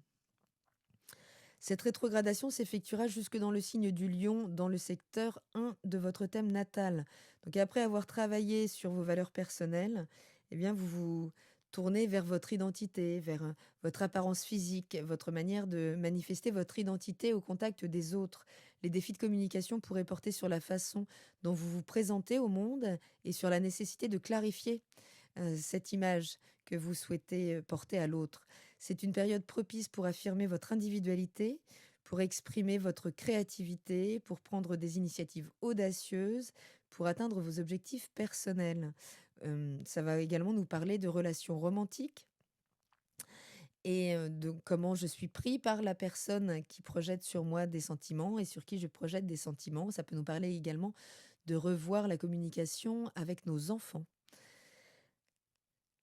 Cette rétrogradation s'effectuera jusque dans le signe du Lion, dans le secteur 1 de votre thème natal. Donc après avoir travaillé sur vos valeurs personnelles, eh bien vous vous tournez vers votre identité, vers votre apparence physique, votre manière de manifester votre identité au contact des autres. Les défis de communication pourraient porter sur la façon dont vous vous présentez au monde et sur la nécessité de clarifier cette image que vous souhaitez porter à l'autre. C'est une période propice pour affirmer votre individualité, pour exprimer votre créativité, pour prendre des initiatives audacieuses, pour atteindre vos objectifs personnels. Ça va également nous parler de relations romantiques et de comment je suis pris par la personne qui projette sur moi des sentiments et sur qui je projette des sentiments. Ça peut nous parler également de revoir la communication avec nos enfants.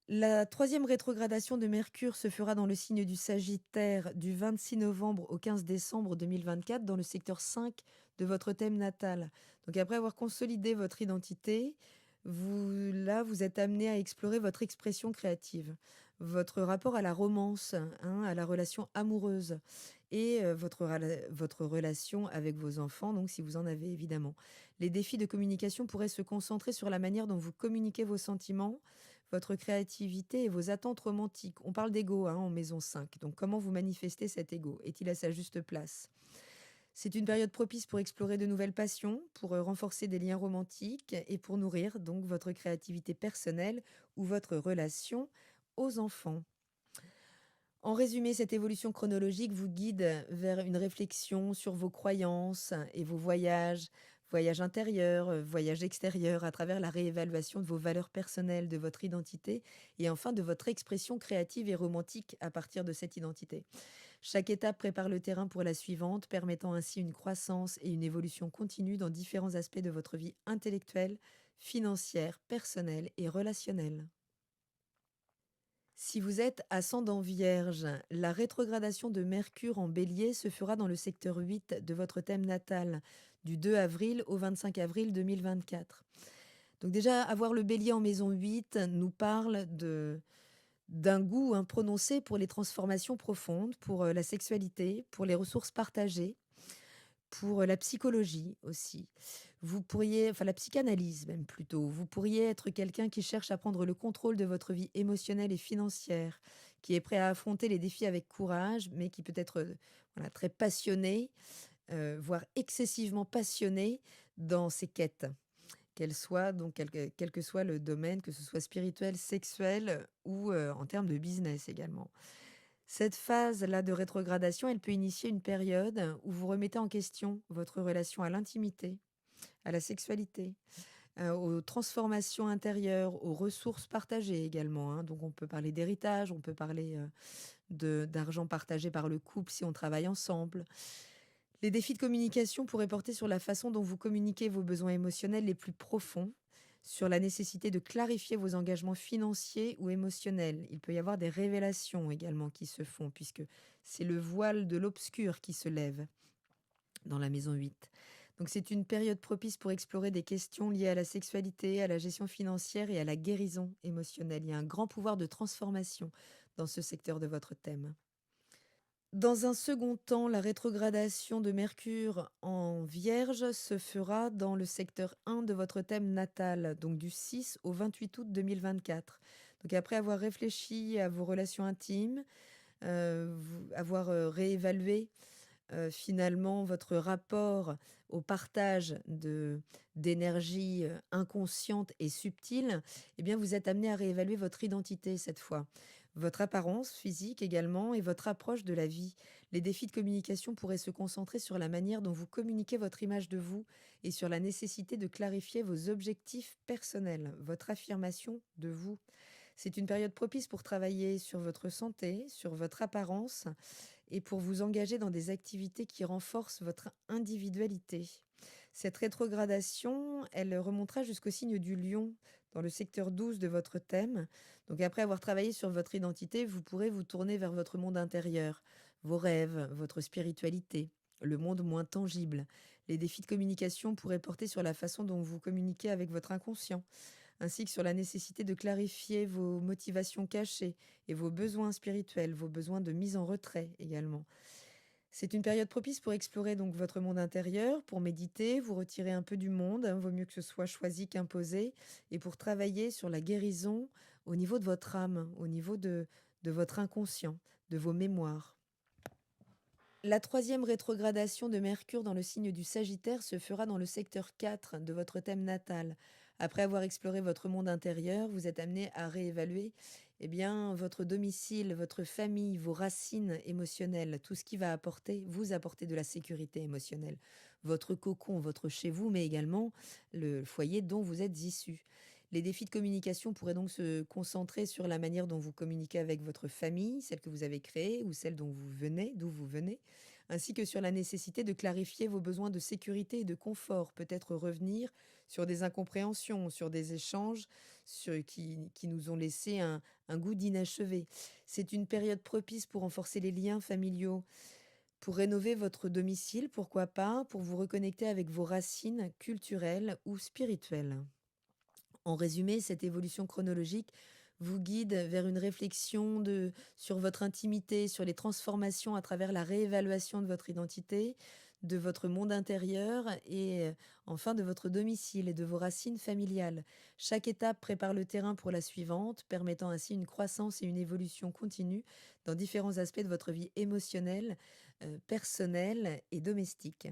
La troisième rétrogradation de Mercure se fera dans le signe du Sagittaire du 26 novembre au 15 décembre 2024 dans le secteur 5 de votre thème natal. Donc après avoir consolidé votre identité, vous êtes amené à explorer votre expression créative, votre rapport à la romance, hein, à la relation amoureuse et votre relation avec vos enfants, donc si vous en avez évidemment. Les défis de communication pourraient se concentrer sur la manière dont vous communiquez vos sentiments, votre créativité et vos attentes romantiques. On parle d'ego en maison 5. Donc comment vous manifestez cet ego? Est-il à sa juste place? C'est une période propice pour explorer de nouvelles passions, pour renforcer des liens romantiques et pour nourrir donc votre créativité personnelle ou votre relation aux enfants. En résumé, cette évolution chronologique vous guide vers une réflexion sur vos croyances et vos voyages, voyages intérieurs, voyages extérieurs, à travers la réévaluation de vos valeurs personnelles, de votre identité et enfin de votre expression créative et romantique à partir de cette identité. Chaque étape prépare le terrain pour la suivante, permettant ainsi une croissance et une évolution continue dans différents aspects de votre vie intellectuelle, financière, personnelle et relationnelle. Si vous êtes ascendant Vierge, la rétrogradation de Mercure en Bélier se fera dans le secteur 8 de votre thème natal, du 2 avril au 25 avril 2024. Donc déjà, avoir le Bélier en maison 8 nous parle d'un goût prononcé pour les transformations profondes, pour la sexualité, pour les ressources partagées, pour la psychologie aussi. Vous pourriez, enfin la psychanalyse même plutôt, vous pourriez être quelqu'un qui cherche à prendre le contrôle de votre vie émotionnelle et financière, qui est prêt à affronter les défis avec courage, mais qui peut être voilà, très passionné, voire excessivement passionné dans ses quêtes, qu'elles soient, donc quel que soit le domaine, que ce soit spirituel, sexuel ou en termes de business également. Cette phase-là de rétrogradation, elle peut initier une période où vous remettez en question votre relation à l'intimité, à la sexualité, aux transformations intérieures, aux ressources partagées également, hein. Donc on peut parler d'héritage, on peut parler, d'argent partagé par le couple si on travaille ensemble. Les défis de communication pourraient porter sur la façon dont vous communiquez vos besoins émotionnels les plus profonds, sur la nécessité de clarifier vos engagements financiers ou émotionnels. Il peut y avoir des révélations également qui se font, puisque c'est le voile de l'obscur qui se lève dans la maison 8. Donc c'est une période propice pour explorer des questions liées à la sexualité, à la gestion financière et à la guérison émotionnelle. Il y a un grand pouvoir de transformation dans ce secteur de votre thème. Dans un second temps, la rétrogradation de Mercure en Vierge se fera dans le secteur 1 de votre thème natal, donc du 6 au 28 août 2024. Donc après avoir réfléchi à vos relations intimes, avoir réévalué finalement votre rapport au partage d'énergie inconsciente et subtile, eh bien vous êtes amené à réévaluer votre identité cette fois. Votre apparence physique également et votre approche de la vie. Les défis de communication pourraient se concentrer sur la manière dont vous communiquez votre image de vous et sur la nécessité de clarifier vos objectifs personnels, votre affirmation de vous. C'est une période propice pour travailler sur votre santé, sur votre apparence et pour vous engager dans des activités qui renforcent votre individualité. Cette rétrogradation, elle remontera jusqu'au signe du lion dans le secteur 12 de votre thème. Donc après avoir travaillé sur votre identité, vous pourrez vous tourner vers votre monde intérieur, vos rêves, votre spiritualité, le monde moins tangible. Les défis de communication pourraient porter sur la façon dont vous communiquez avec votre inconscient, ainsi que sur la nécessité de clarifier vos motivations cachées et vos besoins spirituels, vos besoins de mise en retrait également. C'est une période propice pour explorer donc votre monde intérieur, pour méditer, vous retirer un peu du monde, vaut mieux que ce soit choisi qu'imposé, et pour travailler sur la guérison au niveau de votre âme, au niveau de votre inconscient, de vos mémoires. La troisième rétrogradation de Mercure dans le signe du Sagittaire se fera dans le secteur 4 de votre thème natal, Après avoir exploré votre monde intérieur, vous êtes amené à réévaluer eh bien, votre domicile, votre famille, vos racines émotionnelles, tout ce qui va vous apporter de la sécurité émotionnelle. Votre cocon, votre chez vous, mais également le foyer dont vous êtes issu. Les défis de communication pourraient donc se concentrer sur la manière dont vous communiquez avec votre famille, celle que vous avez créée ou celle d'où vous venez, ainsi que sur la nécessité de clarifier vos besoins de sécurité et de confort, peut-être revenir sur des incompréhensions, sur des échanges qui nous ont laissé un goût d'inachevé. C'est une période propice pour renforcer les liens familiaux, pour rénover votre domicile, pourquoi pas, pour vous reconnecter avec vos racines culturelles ou spirituelles. En résumé, cette évolution chronologique vous guide vers une réflexion sur votre intimité, sur les transformations à travers la réévaluation de votre identité, de votre monde intérieur et enfin de votre domicile et de vos racines familiales. Chaque étape prépare le terrain pour la suivante, permettant ainsi une croissance et une évolution continue dans différents aspects de votre vie émotionnelle, personnelle et domestique.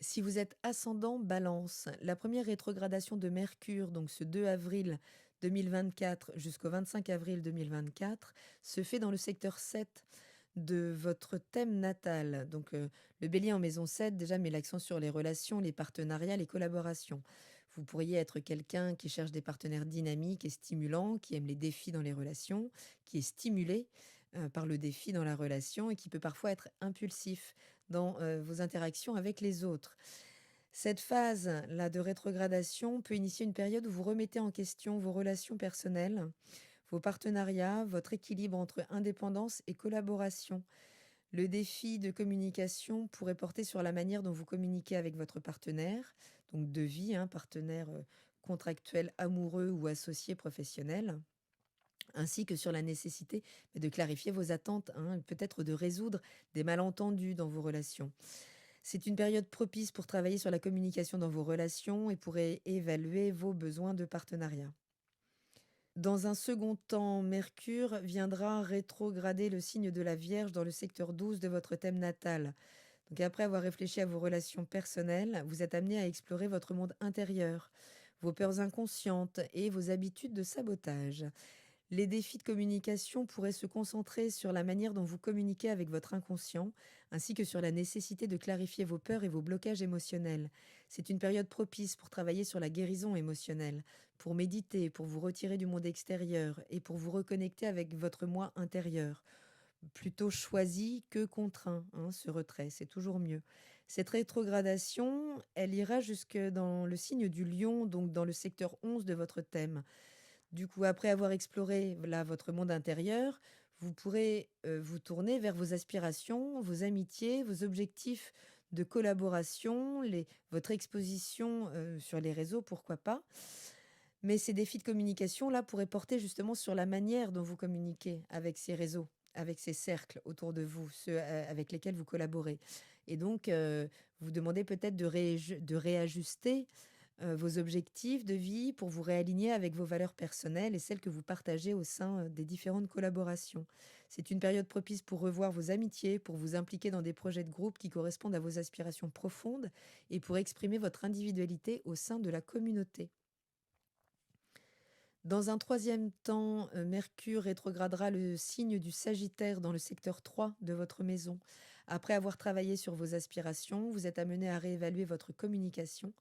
Si vous êtes ascendant Balance, la première rétrogradation de Mercure, donc ce 2 avril 2024 jusqu'au 25 avril 2024, se fait dans le secteur 7 de votre thème natal. Donc le bélier en maison 7 déjà met l'accent sur les relations, les partenariats, les collaborations. Vous pourriez être quelqu'un qui cherche des partenaires dynamiques et stimulants, qui aime les défis dans les relations, qui est stimulé par le défi dans la relation et qui peut parfois être impulsif dans vos interactions avec les autres. Cette phase-là de rétrogradation peut initier une période où vous remettez en question vos relations personnelles, vos partenariats, votre équilibre entre indépendance et collaboration. Le défi de communication pourrait porter sur la manière dont vous communiquez avec votre partenaire, donc de vie, partenaire contractuel, amoureux ou associé professionnel, ainsi que sur la nécessité de clarifier vos attentes, peut-être de résoudre des malentendus dans vos relations. C'est une période propice pour travailler sur la communication dans vos relations et pour évaluer vos besoins de partenariat. Dans un second temps, Mercure viendra rétrograder le signe de la Vierge dans le secteur 12 de votre thème natal. Donc après avoir réfléchi à vos relations personnelles, vous êtes amené à explorer votre monde intérieur, vos peurs inconscientes et vos habitudes de sabotage. Les défis de communication pourraient se concentrer sur la manière dont vous communiquez avec votre inconscient, ainsi que sur la nécessité de clarifier vos peurs et vos blocages émotionnels. C'est une période propice pour travailler sur la guérison émotionnelle, pour méditer, pour vous retirer du monde extérieur et pour vous reconnecter avec votre moi intérieur. Plutôt choisi que contraint, ce retrait, c'est toujours mieux. Cette rétrogradation, elle ira jusque dans le signe du lion, donc dans le secteur 11 de votre thème. Du coup, après avoir exploré là, votre monde intérieur, vous pourrez vous tourner vers vos aspirations, vos amitiés, vos objectifs de collaboration, votre exposition sur les réseaux, pourquoi pas. Mais ces défis de communication là pourraient porter justement sur la manière dont vous communiquez avec ces réseaux, avec ces cercles autour de vous, ceux avec lesquels vous collaborez. Et donc, vous demandez peut-être de réajuster vos objectifs de vie pour vous réaligner avec vos valeurs personnelles et celles que vous partagez au sein des différentes collaborations. C'est une période propice pour revoir vos amitiés, pour vous impliquer dans des projets de groupe qui correspondent à vos aspirations profondes et pour exprimer votre individualité au sein de la communauté. Dans un troisième temps, Mercure rétrogradera le signe du Sagittaire dans le secteur 3 de votre maison. Après avoir travaillé sur vos aspirations, vous êtes amené à réévaluer votre communication,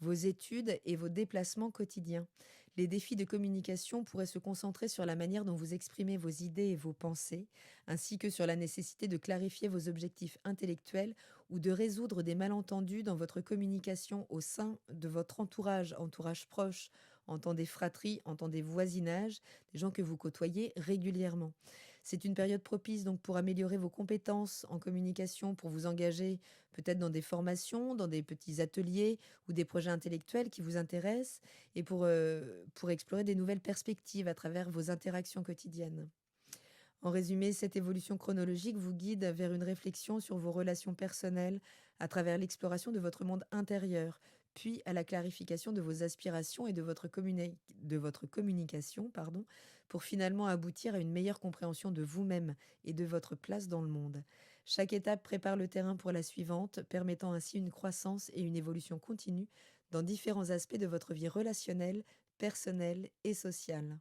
vos études et vos déplacements quotidiens. Les défis de communication pourraient se concentrer sur la manière dont vous exprimez vos idées et vos pensées, ainsi que sur la nécessité de clarifier vos objectifs intellectuels ou de résoudre des malentendus dans votre communication au sein de votre entourage proche. Entendez fratrie, entendez voisinage, des gens que vous côtoyez régulièrement. C'est une période propice donc pour améliorer vos compétences en communication, pour vous engager peut-être dans des formations, dans des petits ateliers ou des projets intellectuels qui vous intéressent et pour explorer des nouvelles perspectives à travers vos interactions quotidiennes. En résumé, cette évolution chronologique vous guide vers une réflexion sur vos relations personnelles à travers l'exploration de votre monde intérieur, puis à la clarification de vos aspirations et de votre communication, pour finalement aboutir à une meilleure compréhension de vous-même et de votre place dans le monde. Chaque étape prépare le terrain pour la suivante, permettant ainsi une croissance et une évolution continue dans différents aspects de votre vie relationnelle, personnelle et sociale.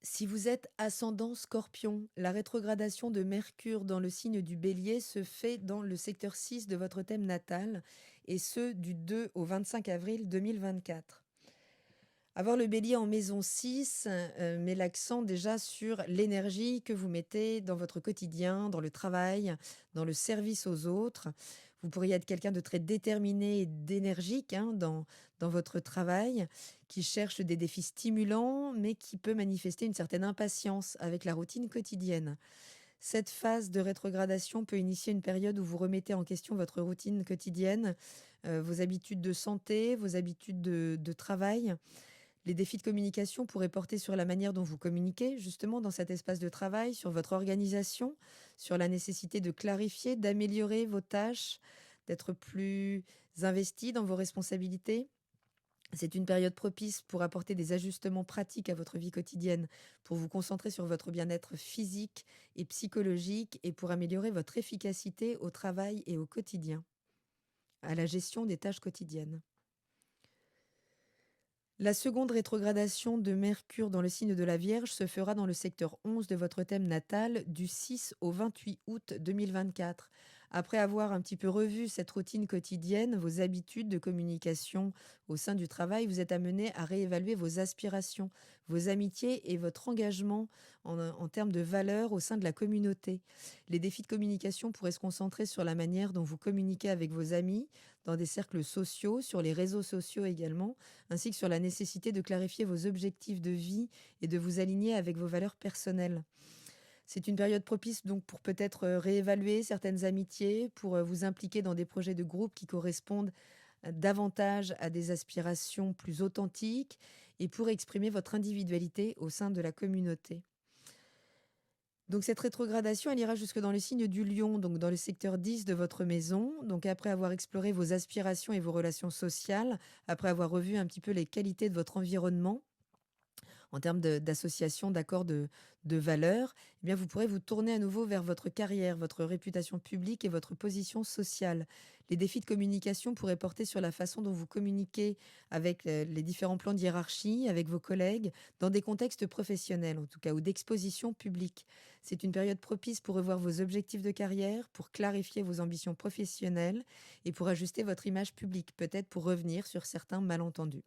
Si vous êtes ascendant Scorpion, la rétrogradation de Mercure dans le signe du Bélier se fait dans le secteur 6 de votre thème natal, et ce du 2 au 25 avril 2024. Avoir le Bélier en maison 6 met l'accent déjà sur l'énergie que vous mettez dans votre quotidien, dans le travail, dans le service aux autres. Vous pourriez être quelqu'un de très déterminé et d'énergique dans votre travail, qui cherche des défis stimulants, mais qui peut manifester une certaine impatience avec la routine quotidienne. Cette phase de rétrogradation peut initier une période où vous remettez en question votre routine quotidienne, vos habitudes de santé, vos habitudes de travail. Les défis de communication pourraient porter sur la manière dont vous communiquez, justement, dans cet espace de travail, sur votre organisation, sur la nécessité de clarifier, d'améliorer vos tâches, d'être plus investi dans vos responsabilités. C'est une période propice pour apporter des ajustements pratiques à votre vie quotidienne, pour vous concentrer sur votre bien-être physique et psychologique et pour améliorer votre efficacité au travail et au quotidien, à la gestion des tâches quotidiennes. La seconde rétrogradation de Mercure dans le signe de la Vierge se fera dans le secteur 11 de votre thème natal du 6 au 28 août 2024. Après avoir un petit peu revu cette routine quotidienne, vos habitudes de communication au sein du travail, vous êtes amené à réévaluer vos aspirations, vos amitiés et votre engagement en termes de valeurs au sein de la communauté. Les défis de communication pourraient se concentrer sur la manière dont vous communiquez avec vos amis, dans des cercles sociaux, sur les réseaux sociaux également, ainsi que sur la nécessité de clarifier vos objectifs de vie et de vous aligner avec vos valeurs personnelles. C'est une période propice donc pour peut-être réévaluer certaines amitiés, pour vous impliquer dans des projets de groupe qui correspondent davantage à des aspirations plus authentiques et pour exprimer votre individualité au sein de la communauté. Donc cette rétrogradation, elle ira jusque dans le signe du Lion, donc dans le secteur 10 de votre maison. Donc après avoir exploré vos aspirations et vos relations sociales, après avoir revu un petit peu les qualités de votre environnement, en termes d'association, d'accords de valeurs, eh bien vous pourrez vous tourner à nouveau vers votre carrière, votre réputation publique et votre position sociale. Les défis de communication pourraient porter sur la façon dont vous communiquez avec les différents plans de hiérarchie, avec vos collègues, dans des contextes professionnels en tout cas, ou d'exposition publique. C'est une période propice pour revoir vos objectifs de carrière, pour clarifier vos ambitions professionnelles et pour ajuster votre image publique, peut-être pour revenir sur certains malentendus.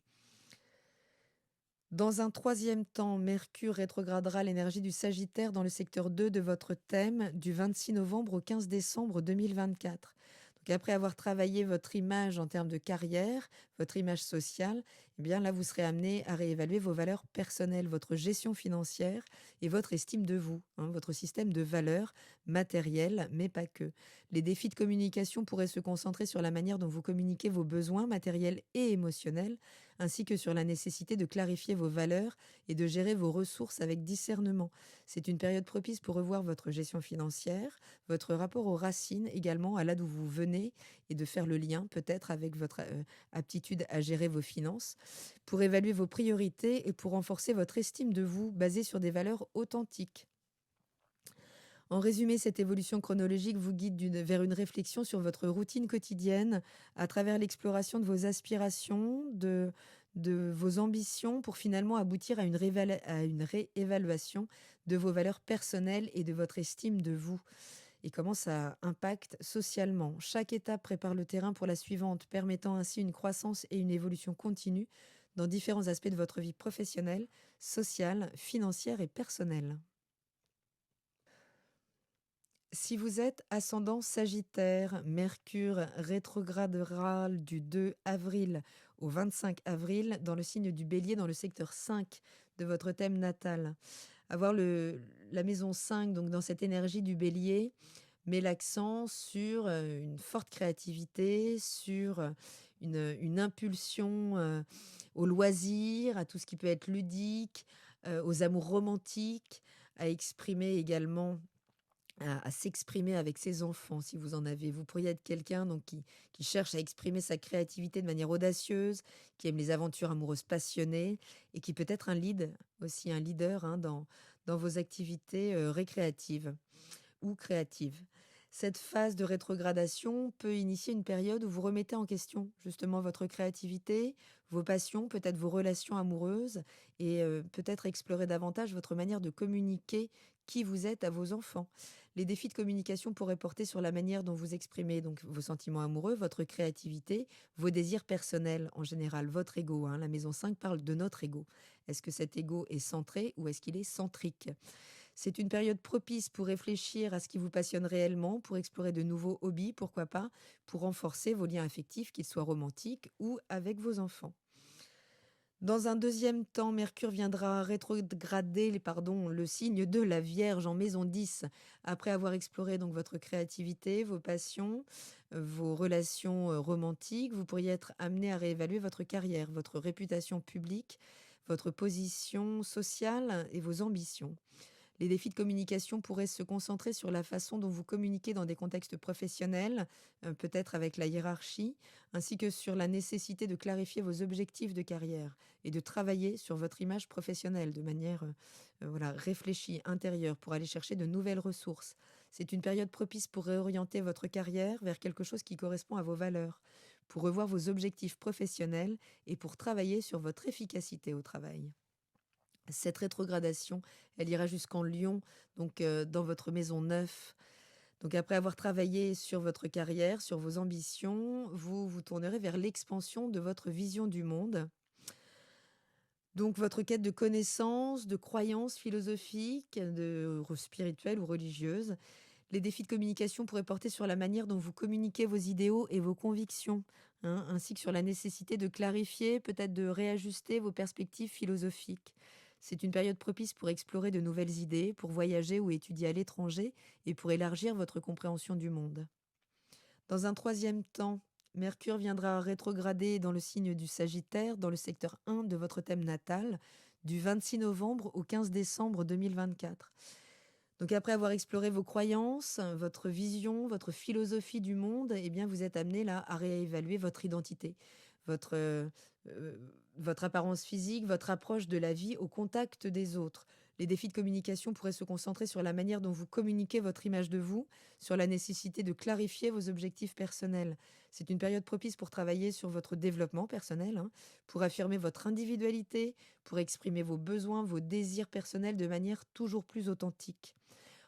Dans un troisième temps, Mercure rétrogradera l'énergie du Sagittaire dans le secteur 2 de votre thème du 26 novembre au 15 décembre 2024. Donc après avoir travaillé votre image en termes de carrière, votre image sociale, eh bien là vous serez amené à réévaluer vos valeurs personnelles, votre gestion financière et votre estime de vous, votre système de valeurs matérielles, mais pas que. Les défis de communication pourraient se concentrer sur la manière dont vous communiquez vos besoins matériels et émotionnels, ainsi que sur la nécessité de clarifier vos valeurs et de gérer vos ressources avec discernement. C'est une période propice pour revoir votre gestion financière, votre rapport aux racines également, à là d'où vous venez, et de faire le lien peut-être avec votre aptitude à gérer vos finances, pour évaluer vos priorités et pour renforcer votre estime de vous basée sur des valeurs authentiques. En résumé, cette évolution chronologique vous guide vers une réflexion sur votre routine quotidienne à travers l'exploration de vos aspirations, de vos ambitions pour finalement aboutir à une réévaluation de vos valeurs personnelles et de votre estime de vous et comment ça impacte socialement. Chaque étape prépare le terrain pour la suivante, permettant ainsi une croissance et une évolution continue dans différents aspects de votre vie professionnelle, sociale, financière et personnelle. Si vous êtes ascendant Sagittaire, Mercure rétrogradera du 2 avril au 25 avril dans le signe du Bélier, dans le secteur 5 de votre thème natal. Avoir la maison 5, donc dans cette énergie du Bélier, met l'accent sur une forte créativité, sur une impulsion au loisir, à tout ce qui peut être ludique, aux amours romantiques, à exprimer également à s'exprimer avec ses enfants, si vous en avez. Vous pourriez être quelqu'un donc qui cherche à exprimer sa créativité de manière audacieuse, qui aime les aventures amoureuses passionnées et qui peut être un leader dans vos activités récréatives ou créatives. Cette phase de rétrogradation peut initier une période où vous remettez en question justement votre créativité, vos passions, peut-être vos relations amoureuses et peut-être explorer davantage votre manière de communiquer qui vous êtes à vos enfants. Les défis de communication pourraient porter sur la manière dont vous exprimez donc vos sentiments amoureux, votre créativité, vos désirs personnels en général, votre ego, hein. La maison 5 parle de notre ego. Est-ce que cet ego est centré ou est-ce qu'il est centrique? C'est une période propice pour réfléchir à ce qui vous passionne réellement, pour explorer de nouveaux hobbies, pourquoi pas, pour renforcer vos liens affectifs, qu'ils soient romantiques ou avec vos enfants. Dans un deuxième temps, Mercure viendra rétrograder le signe de la Vierge en maison 10, après avoir exploré donc votre créativité, vos passions, vos relations romantiques. Vous pourriez être amené à réévaluer votre carrière, votre réputation publique, votre position sociale et vos ambitions. Les défis de communication pourraient se concentrer sur la façon dont vous communiquez dans des contextes professionnels, peut-être avec la hiérarchie, ainsi que sur la nécessité de clarifier vos objectifs de carrière et de travailler sur votre image professionnelle de manière voilà, réfléchie, intérieure, pour aller chercher de nouvelles ressources. C'est une période propice pour réorienter votre carrière vers quelque chose qui correspond à vos valeurs, pour revoir vos objectifs professionnels et pour travailler sur votre efficacité au travail. Cette rétrogradation, elle ira jusqu'en Lion, donc dans votre maison 9. Donc après avoir travaillé sur votre carrière, sur vos ambitions, vous vous tournerez vers l'expansion de votre vision du monde. Donc votre quête de connaissances, de croyances philosophiques, spirituelles ou religieuses. Les défis de communication pourraient porter sur la manière dont vous communiquez vos idéaux et vos convictions, hein, ainsi que sur la nécessité de clarifier, peut-être de réajuster vos perspectives philosophiques. C'est une période propice pour explorer de nouvelles idées, pour voyager ou étudier à l'étranger et pour élargir votre compréhension du monde. Dans un troisième temps, Mercure viendra rétrograder dans le signe du Sagittaire, dans le secteur 1 de votre thème natal, du 26 novembre au 15 décembre 2024. Donc après avoir exploré vos croyances, votre vision, votre philosophie du monde, eh bien vous êtes amené là à réévaluer votre identité, votre, euh, votre apparence physique, votre approche de la vie au contact des autres. Les défis de communication pourraient se concentrer sur la manière dont vous communiquez votre image de vous, sur la nécessité de clarifier vos objectifs personnels. C'est une période propice pour travailler sur votre développement personnel, hein, pour affirmer votre individualité, pour exprimer vos besoins, vos désirs personnels de manière toujours plus authentique.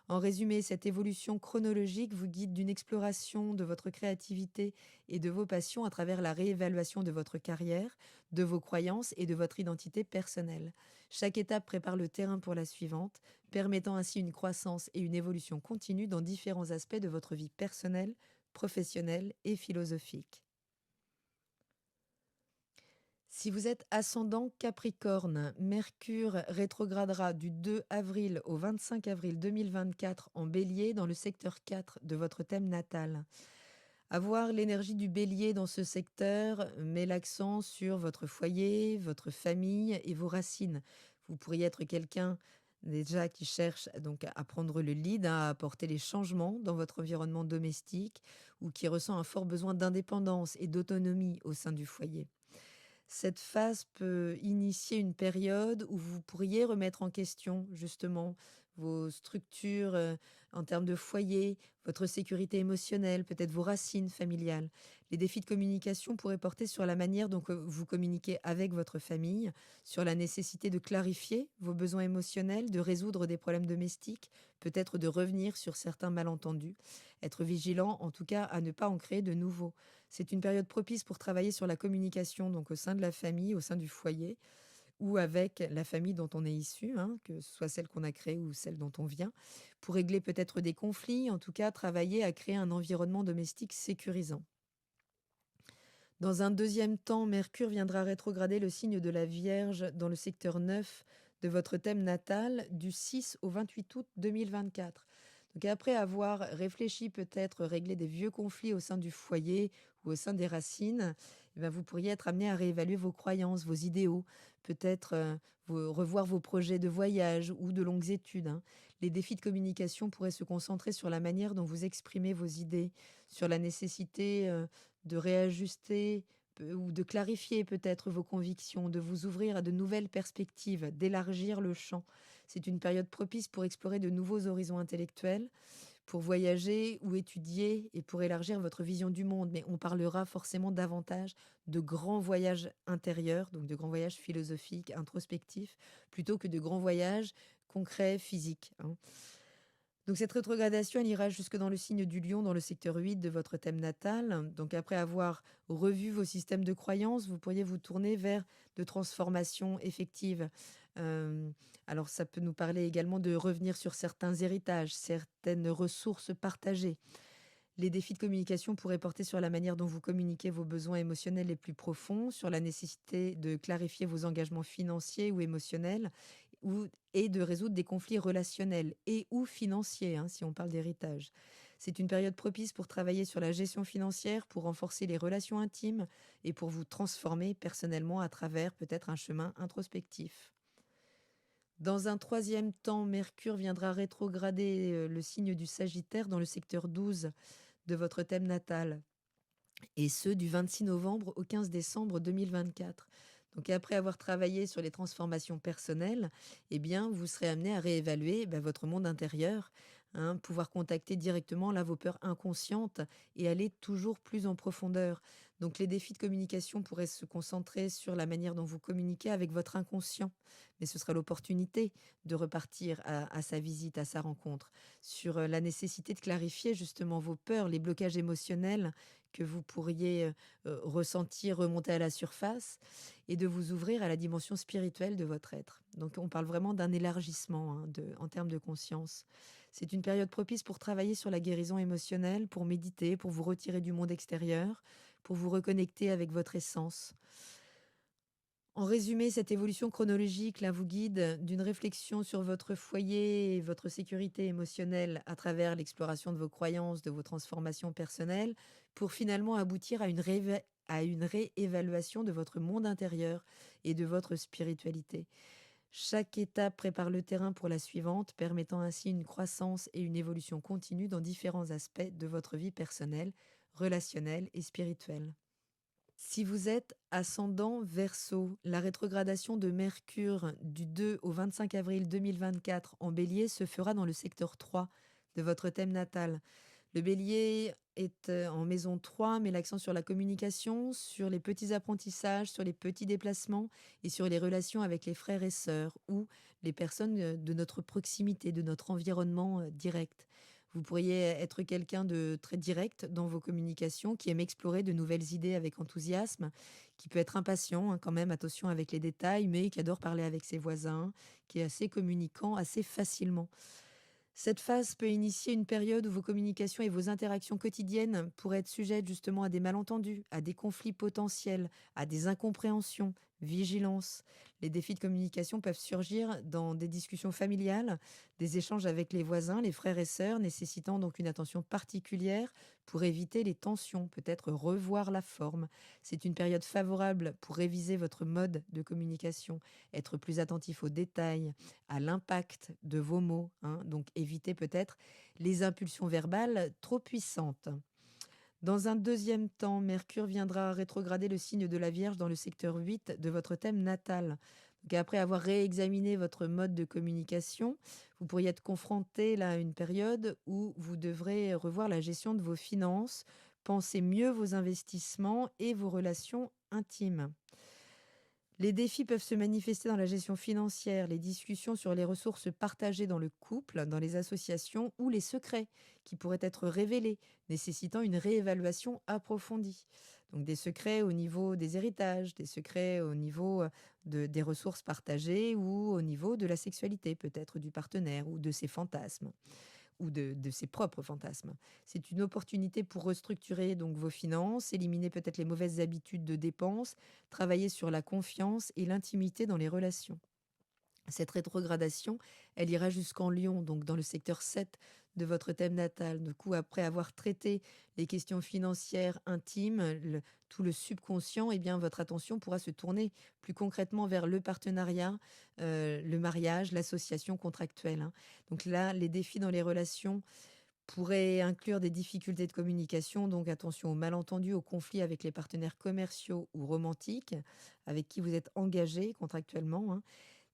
En résumé, cette évolution chronologique vous guide d'une exploration de votre créativité et de vos passions à travers la réévaluation de votre carrière, de vos croyances et de votre identité personnelle. Chaque étape prépare le terrain pour la suivante, permettant ainsi une croissance et une évolution continue dans différents aspects de votre vie personnelle, professionnelle et philosophique. Si vous êtes ascendant Capricorne, Mercure rétrogradera du 2 avril au 25 avril 2024 en Bélier dans le secteur 4 de votre thème natal. Avoir l'énergie du Bélier dans ce secteur met l'accent sur votre foyer, votre famille et vos racines. Vous pourriez être quelqu'un déjà qui cherche donc à prendre le lead, à apporter les changements dans votre environnement domestique ou qui ressent un fort besoin d'indépendance et d'autonomie au sein du foyer. Cette phase peut initier une période où vous pourriez remettre en question justement vos structures en termes de foyer, votre sécurité émotionnelle, peut-être vos racines familiales. Les défis de communication pourraient porter sur la manière dont vous communiquez avec votre famille, sur la nécessité de clarifier vos besoins émotionnels, de résoudre des problèmes domestiques, peut-être de revenir sur certains malentendus. Être vigilant en tout cas à ne pas en créer de nouveaux. C'est une période propice pour travailler sur la communication, donc au sein de la famille, au sein du foyer, ou avec la famille dont on est issu, hein, que ce soit celle qu'on a créée ou celle dont on vient, pour régler peut-être des conflits, en tout cas travailler à créer un environnement domestique sécurisant. Dans un deuxième temps, Mercure viendra rétrograder le signe de la Vierge dans le secteur 9 de votre thème natal du 6 au 28 août 2024. Donc après avoir réfléchi, peut-être régler des vieux conflits au sein du foyer ou au sein des racines, eh bien, vous pourriez être amené à réévaluer vos croyances, vos idéaux, peut-être revoir vos projets de voyage ou de longues études, hein. Les défis de communication pourraient se concentrer sur la manière dont vous exprimez vos idées, sur la nécessité de réajuster ou de clarifier peut-être vos convictions, de vous ouvrir à de nouvelles perspectives, d'élargir le champ. C'est une période propice pour explorer de nouveaux horizons intellectuels, pour voyager ou étudier et pour élargir votre vision du monde. Mais on parlera forcément davantage de grands voyages intérieurs, donc de grands voyages philosophiques, introspectifs, plutôt que de grands voyages concrets, physiques, hein. Donc cette rétrogradation, elle ira jusque dans le signe du lion, dans le secteur 8 de votre thème natal. Donc après avoir revu vos systèmes de croyances, vous pourriez vous tourner vers de transformations effectives. Euh, alors ça peut nous parler également de revenir sur certains héritages, certaines ressources partagées. Les défis de communication pourraient porter sur la manière dont vous communiquez vos besoins émotionnels les plus profonds, sur la nécessité de clarifier vos engagements financiers ou émotionnels, et de résoudre des conflits relationnels et ou financiers, hein, si on parle d'héritage. C'est une période propice pour travailler sur la gestion financière, pour renforcer les relations intimes et pour vous transformer personnellement à travers peut-être un chemin introspectif. Dans un troisième temps, Mercure viendra rétrograder le signe du Sagittaire dans le secteur 12 de votre thème natal, et ce du 26 novembre au 15 décembre 2024. Donc après avoir travaillé sur les transformations personnelles, eh bien, vous serez amené à réévaluer votre monde intérieur, hein, pouvoir contacter directement là vos peurs inconscientes et aller toujours plus en profondeur. Donc les défis de communication pourraient se concentrer sur la manière dont vous communiquez avec votre inconscient, mais ce sera l'opportunité de repartir à sa visite, à sa rencontre, sur la nécessité de clarifier justement vos peurs, les blocages émotionnels que vous pourriez ressentir remonter à la surface, et de vous ouvrir à la dimension spirituelle de votre être. Donc on parle vraiment d'un élargissement, hein, en termes de conscience. C'est une période propice pour travailler sur la guérison émotionnelle, pour méditer, pour vous retirer du monde extérieur, pour vous reconnecter avec votre essence. En résumé, cette évolution chronologique là vous guide d'une réflexion sur votre foyer et votre sécurité émotionnelle à travers l'exploration de vos croyances, de vos transformations personnelles, pour finalement aboutir à une réévaluation de votre monde intérieur et de votre spiritualité. Chaque étape prépare le terrain pour la suivante, permettant ainsi une croissance et une évolution continue dans différents aspects de votre vie personnelle, relationnelle et spirituelle. Si vous êtes ascendant Verseau, la rétrogradation de Mercure du 2 au 25 avril 2024 en Bélier se fera dans le secteur 3 de votre thème natal. Le Bélier est en maison 3, met l'accent sur la communication, sur les petits apprentissages, sur les petits déplacements et sur les relations avec les frères et sœurs ou les personnes de notre proximité, de notre environnement direct. Vous pourriez être quelqu'un de très direct dans vos communications, qui aime explorer de nouvelles idées avec enthousiasme, qui peut être impatient, hein, quand même, attention avec les détails, mais qui adore parler avec ses voisins, qui est assez communicant assez facilement. Cette phase peut initier une période où vos communications et vos interactions quotidiennes pourraient être sujettes justement à des malentendus, à des conflits potentiels, à des incompréhensions, vigilance. Les défis de communication peuvent surgir dans des discussions familiales, des échanges avec les voisins, les frères et sœurs, nécessitant donc une attention particulière pour éviter les tensions, peut-être revoir la forme. C'est une période favorable pour réviser votre mode de communication, être plus attentif aux détails, à l'impact de vos mots, hein, donc éviter peut-être les impulsions verbales trop puissantes. Dans un deuxième temps, Mercure viendra rétrograder le signe de la Vierge dans le secteur 8 de votre thème natal. Donc après avoir réexaminé votre mode de communication, vous pourriez être confronté là, à une période où vous devrez revoir la gestion de vos finances, penser mieux vos investissements et vos relations intimes. Les défis peuvent se manifester dans la gestion financière, les discussions sur les ressources partagées dans le couple, dans les associations ou les secrets qui pourraient être révélés, nécessitant une réévaluation approfondie. Donc des secrets au niveau des héritages, des secrets au niveau des ressources partagées ou au niveau de la sexualité peut-être du partenaire ou de ses fantasmes ou de ses propres fantasmes. C'est une opportunité pour restructurer donc vos finances, éliminer peut-être les mauvaises habitudes de dépenses, travailler sur la confiance et l'intimité dans les relations. Cette rétrogradation, elle ira jusqu'en Lion, donc dans le secteur 7 de votre thème natal. Du coup, après avoir traité les questions financières intimes, tout le subconscient, eh bien, votre attention pourra se tourner plus concrètement vers le partenariat, le mariage, l'association contractuelle, hein. Donc là, les défis dans les relations pourraient inclure des difficultés de communication, donc attention aux malentendus, aux conflits avec les partenaires commerciaux ou romantiques avec qui vous êtes engagé contractuellement, hein.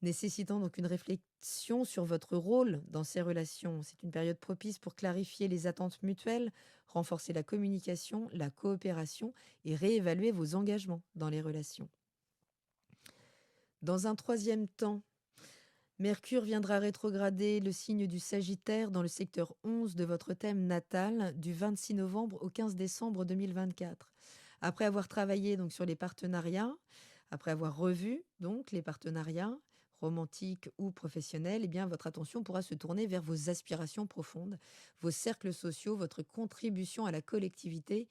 nécessitant donc une réflexion sur votre rôle dans ces relations. C'est une période propice pour clarifier les attentes mutuelles, renforcer la communication, la coopération et réévaluer vos engagements dans les relations. Dans un troisième temps, Mercure viendra rétrograder le signe du Sagittaire dans le secteur 11 de votre thème natal du 26 novembre au 15 décembre 2024. Après avoir travaillé donc sur les partenariats, après avoir revu donc les partenariats romantiques ou professionnels, eh bien votre attention pourra se tourner vers vos aspirations profondes, vos cercles sociaux, votre contribution à la collectivité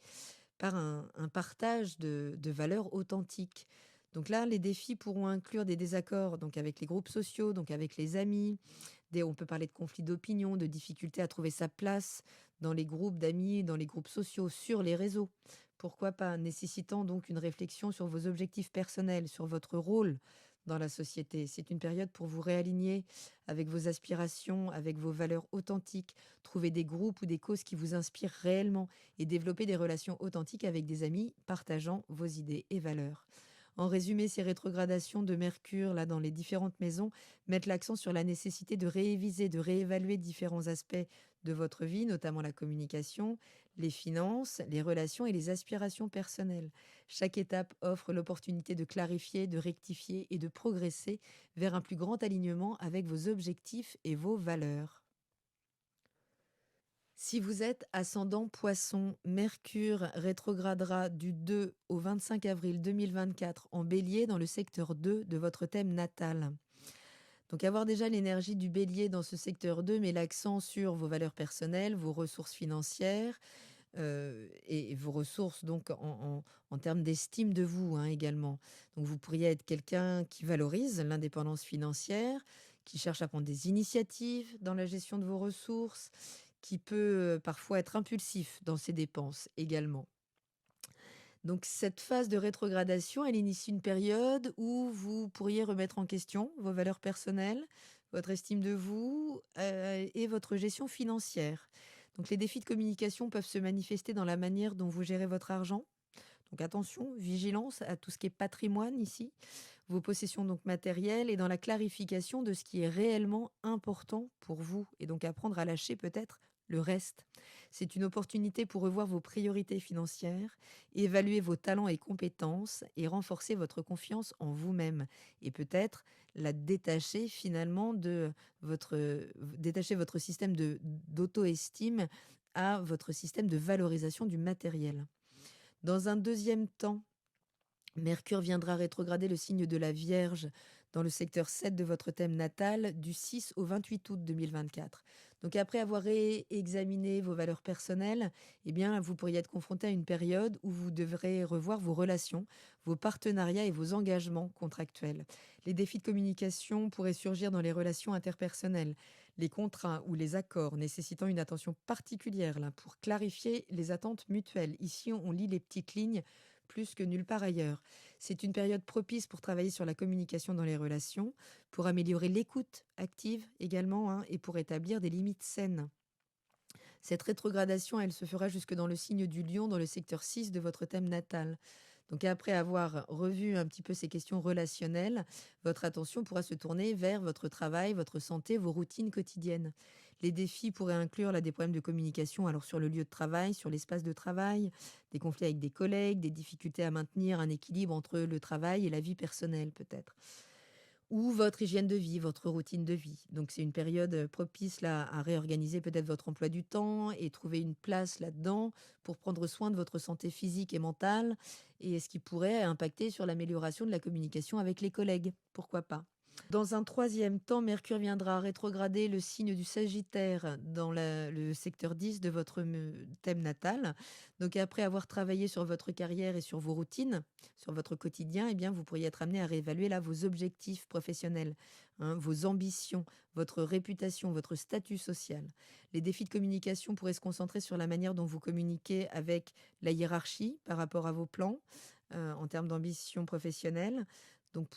par un partage de valeurs authentiques. Donc là, les défis pourront inclure des désaccords donc avec les groupes sociaux, donc avec les amis. On peut parler de conflits d'opinion, de difficultés à trouver sa place dans les groupes d'amis, dans les groupes sociaux, sur les réseaux. Pourquoi pas, nécessitant donc une réflexion sur vos objectifs personnels, sur votre rôle dans la société. C'est une période pour vous réaligner avec vos aspirations, avec vos valeurs authentiques, trouver des groupes ou des causes qui vous inspirent réellement et développer des relations authentiques avec des amis partageant vos idées et valeurs. En résumé, ces rétrogradations de Mercure là dans les différentes maisons mettent l'accent sur la nécessité de réviser, de réévaluer différents aspects de votre vie, notamment la communication, les finances, les relations et les aspirations personnelles. Chaque étape offre l'opportunité de clarifier, de rectifier et de progresser vers un plus grand alignement avec vos objectifs et vos valeurs. Si vous êtes ascendant Poisson, Mercure rétrogradera du 2 au 25 avril 2024 en Bélier dans le secteur 2 de votre thème natal. Donc avoir déjà l'énergie du Bélier dans ce secteur 2 met l'accent sur vos valeurs personnelles, vos ressources financières et vos ressources donc en termes d'estime de vous hein, également. Donc vous pourriez être quelqu'un qui valorise l'indépendance financière, qui cherche à prendre des initiatives dans la gestion de vos ressources, qui peut parfois être impulsif dans ses dépenses également. Donc cette phase de rétrogradation, elle initie une période où vous pourriez remettre en question vos valeurs personnelles, votre estime de vous et votre gestion financière. Donc les défis de communication peuvent se manifester dans la manière dont vous gérez votre argent. Donc attention, vigilance à tout ce qui est patrimoine ici, vos possessions donc matérielles et dans la clarification de ce qui est réellement important pour vous et donc apprendre à lâcher peut-être le reste. C'est une opportunité pour revoir vos priorités financières, évaluer vos talents et compétences et renforcer votre confiance en vous-même et peut-être la détacher finalement de détacher votre système d'auto-estime à votre système de valorisation du matériel. Dans un deuxième temps, Mercure viendra rétrograder le signe de la Vierge dans le secteur 7 de votre thème natal du 6 au 28 août 2024. Donc après avoir réexaminé vos valeurs personnelles, eh bien, vous pourriez être confronté à une période où vous devrez revoir vos relations, vos partenariats et vos engagements contractuels. Les défis de communication pourraient surgir dans les relations interpersonnelles, les contrats ou les accords nécessitant une attention particulière là, pour clarifier les attentes mutuelles. Ici, on lit les petites lignes plus que nulle part ailleurs. C'est une période propice pour travailler sur la communication dans les relations, pour améliorer l'écoute active également hein, et pour établir des limites saines. Cette rétrogradation, elle se fera jusque dans le signe du Lion, dans le secteur 6 de votre thème natal. Donc après avoir revu un petit peu ces questions relationnelles, votre attention pourra se tourner vers votre travail, votre santé, vos routines quotidiennes. Les défis pourraient inclure là, des problèmes de communication alors sur le lieu de travail, sur l'espace de travail, des conflits avec des collègues, des difficultés à maintenir un équilibre entre le travail et la vie personnelle peut-être. Ou votre hygiène de vie, votre routine de vie. Donc c'est une période propice là, à réorganiser peut-être votre emploi du temps et trouver une place là-dedans pour prendre soin de votre santé physique et mentale et ce qui pourrait impacter sur l'amélioration de la communication avec les collègues. Pourquoi pas? Dans un troisième temps, Mercure viendra rétrograder le signe du Sagittaire dans le secteur 10 de votre thème natal. Donc après avoir travaillé sur votre carrière et sur vos routines, sur votre quotidien, eh bien, vous pourriez être amené à réévaluer là, vos objectifs professionnels, hein, vos ambitions, votre réputation, votre statut social. Les défis de communication pourraient se concentrer sur la manière dont vous communiquez avec la hiérarchie par rapport à vos plans en termes d'ambition professionnelle. Donc,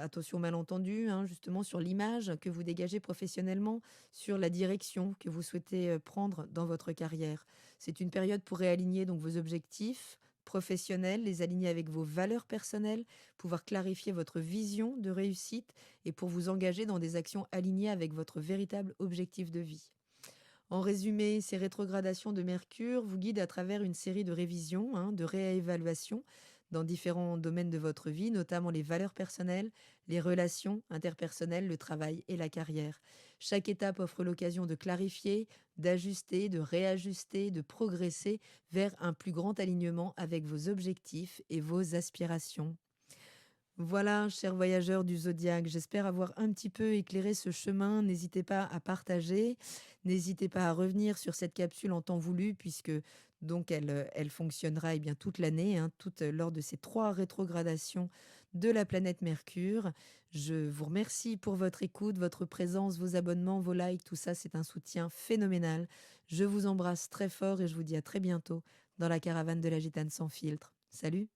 attention malentendu, hein, justement, sur l'image que vous dégagez professionnellement, sur la direction que vous souhaitez prendre dans votre carrière. C'est une période pour réaligner donc vos objectifs professionnels, les aligner avec vos valeurs personnelles, pouvoir clarifier votre vision de réussite et pour vous engager dans des actions alignées avec votre véritable objectif de vie. En résumé, ces rétrogradations de Mercure vous guident à travers une série de révisions, de réévaluations dans différents domaines de votre vie, notamment les valeurs personnelles, les relations interpersonnelles, le travail et la carrière. Chaque étape offre l'occasion de clarifier, d'ajuster, de réajuster, de progresser vers un plus grand alignement avec vos objectifs et vos aspirations. Voilà, chers voyageurs du zodiaque, j'espère avoir un petit peu éclairé ce chemin. N'hésitez pas à partager, n'hésitez pas à revenir sur cette capsule en temps voulu, puisque donc elle fonctionnera bien, toute l'année, lors de ces 3 rétrogradations de la planète Mercure. Je vous remercie pour votre écoute, votre présence, vos abonnements, vos likes, tout ça, c'est un soutien phénoménal. Je vous embrasse très fort et je vous dis à très bientôt dans la caravane de la Gitane sans filtre. Salut!